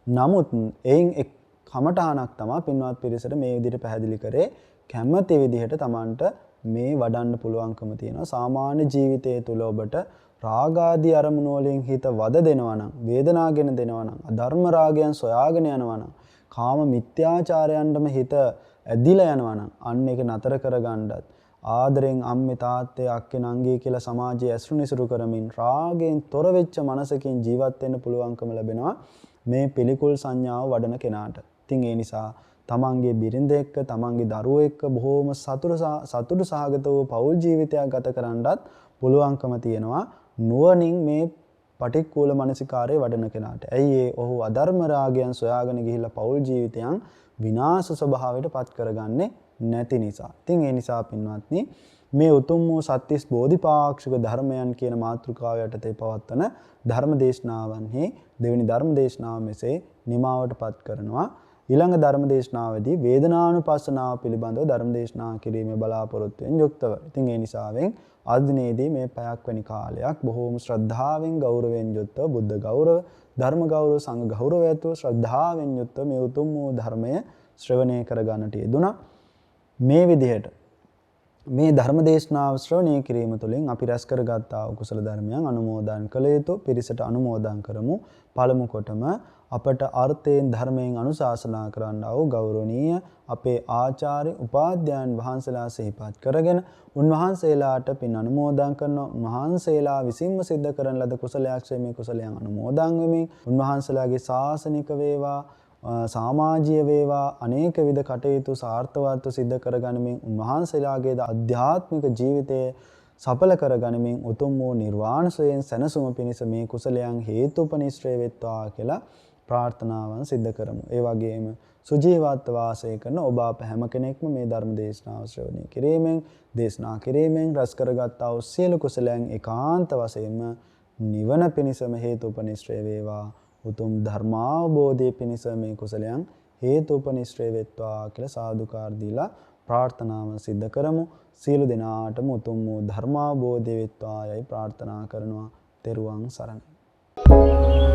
නමුත් එයින් එක් කමඨානක් තමයි පින්වත් පිරිසට මේ විදිහට පැහැදිලි කරේ කැමැති විදිහට Tamanට මේ වඩන්න පුළුවන්කම තියෙනවා. සාමාන්‍ය ජීවිතයේ තුල ඔබට රාගාදී අරමුණු වලින් හිත වද දෙනවා නම්, වේදනාගෙන දෙනවා නම්, අධර්ම රාගයන් සොයාගෙන යනවා නම්, කාම මිත්‍යාචාරයන්ටම හිත ඇදිලා යනවා නම්, අන්න ඒක නතර කරගන්නත් ආදරෙන් අම්මේ තාත්තේ අක්කේ නංගී කියලා සමාජයේ ඇසුරු නිසුරු කරමින් රාගයෙන් තොර වෙච්ච මනසකින් ජීවත් වෙන්න පුළුවන්කම ලැබෙනවා මේ පිළිකුල් සංඥාව වඩන කෙනාට. ඉතින් ඒ නිසා තමන්ගේ බිරිඳ එක්ක තමන්ගේ දරුවෝ එක්ක බොහෝම සතුටු සහගත වූ පෞල් ජීවිතයක් ගත කරන්නත් පුළුවන්කම තියෙනවා නුවණින් මේ පටික්කුල මනසිකාරය වඩන කෙනාට. ඇයි ඔහු අධර්ම රාගයන් සොයාගෙන ගිහිල්ලා පෞල් ජීවිතයන් විනාශ ස්වභාවයට පත් කරගන්නේ නැති නිසා. ඉතින් ඒ නිසා පින්වත්නි මේ උතුම් වූ සත්‍තිස් බෝධිපාක්ෂික ධර්මයන් කියන මාතෘකාව යටතේ පවත්වන ධර්ම දේශනාවන්හි දෙවෙනි ධර්ම දේශනාව මෙසේ නිමාවටපත් කරනවා. ඊළඟ ධර්ම දේශනාවේදී වේදනානුපස්සනාව පිළිබඳව ධර්ම දේශනා කිරීමේ බලාපොරොත්තුවෙන් යුක්තව. ඉතින් ඒ නිසාවෙන් අද දිනේදී මේ පැයක් වැනි කාලයක් බොහෝම ශ්‍රද්ධාවෙන් ගෞරවයෙන් යුක්තව බුද්ධ ගෞරව, ධර්ම ගෞරව, සංඝ ගෞරවයත්ව ශ්‍රද්ධාවෙන් යුක්තව මේ උතුම් වූ ධර්මය ශ්‍රවණය කරගන්නට යෙදුණා. මේ විදිහට මේ ධර්ම දේශනාව ශ්‍රවණය කිරීම තුළින් අපි රැස් කරගත්තා වූ කුසල ධර්මයන් අනුමෝදන් කළ යුතු පිරිසට අනුමෝදන් කරමු. පළමු කොටම අපට අර්ථයෙන් ධර්මයෙන් අනුශාසනා කරන්නා වූ ගෞරවනීය අපේ ආචාර්ය උපාධ්‍යයන් වහන්සේලා සිහිපත් කරගෙන උන්වහන්සේලාට පින් අනුමෝදන් කරන උන්වහන්සේලා විසින්ම සිද්ධ කරන ලද කුසලයක් මේ කුසලයන් අනුමෝදන් වෙමින් උන්වහන්සේලාගේ ශාසනික වේවා සමාජීය වේවා අනේක විද කටයුතු සාර්ථකව සිද්ධ කරගනිමින් උන්වහන්සේලාගේ ආධ්‍යාත්මික ජීවිතයේ සඵල කරගනිමින් උතුම් වූ නිර්වාණ සෝයෙන් සැනසුම පිණිස මේ කුසලයන් හේතුපනිශ්‍රේ වෙත්වා කියලා ප්‍රාර්ථනාවන් සිද්ධ කරමු. ඒ වගේම සුජීවත්ව වාසය කරන ඔබ අප හැම කෙනෙක්ම මේ ධර්ම දේශනාව ශ්‍රවණය කිරීමෙන් දේශනා කිරීමෙන් රැස් කරගත්තා වූ සියලු කුසලයන් ඒකාන්ත වශයෙන්ම නිවන පිණිසම හේතුපනිශ්‍රේ වේවා. උතුම් ධර්මාවබෝධයේ පිණිස මේ කුසලයන් හේතුපනිශ්‍රේ වෙත්වා කියලා සාදුකාර දීලා ප්‍රාර්ථනාව සිද්ධ කරමු. සියලු දෙනාටම උතුම් වූ ධර්මාවබෝධය වෙත්වා යයි ප්‍රාර්ථනා කරනවා. තෙරුවන් සරණයි.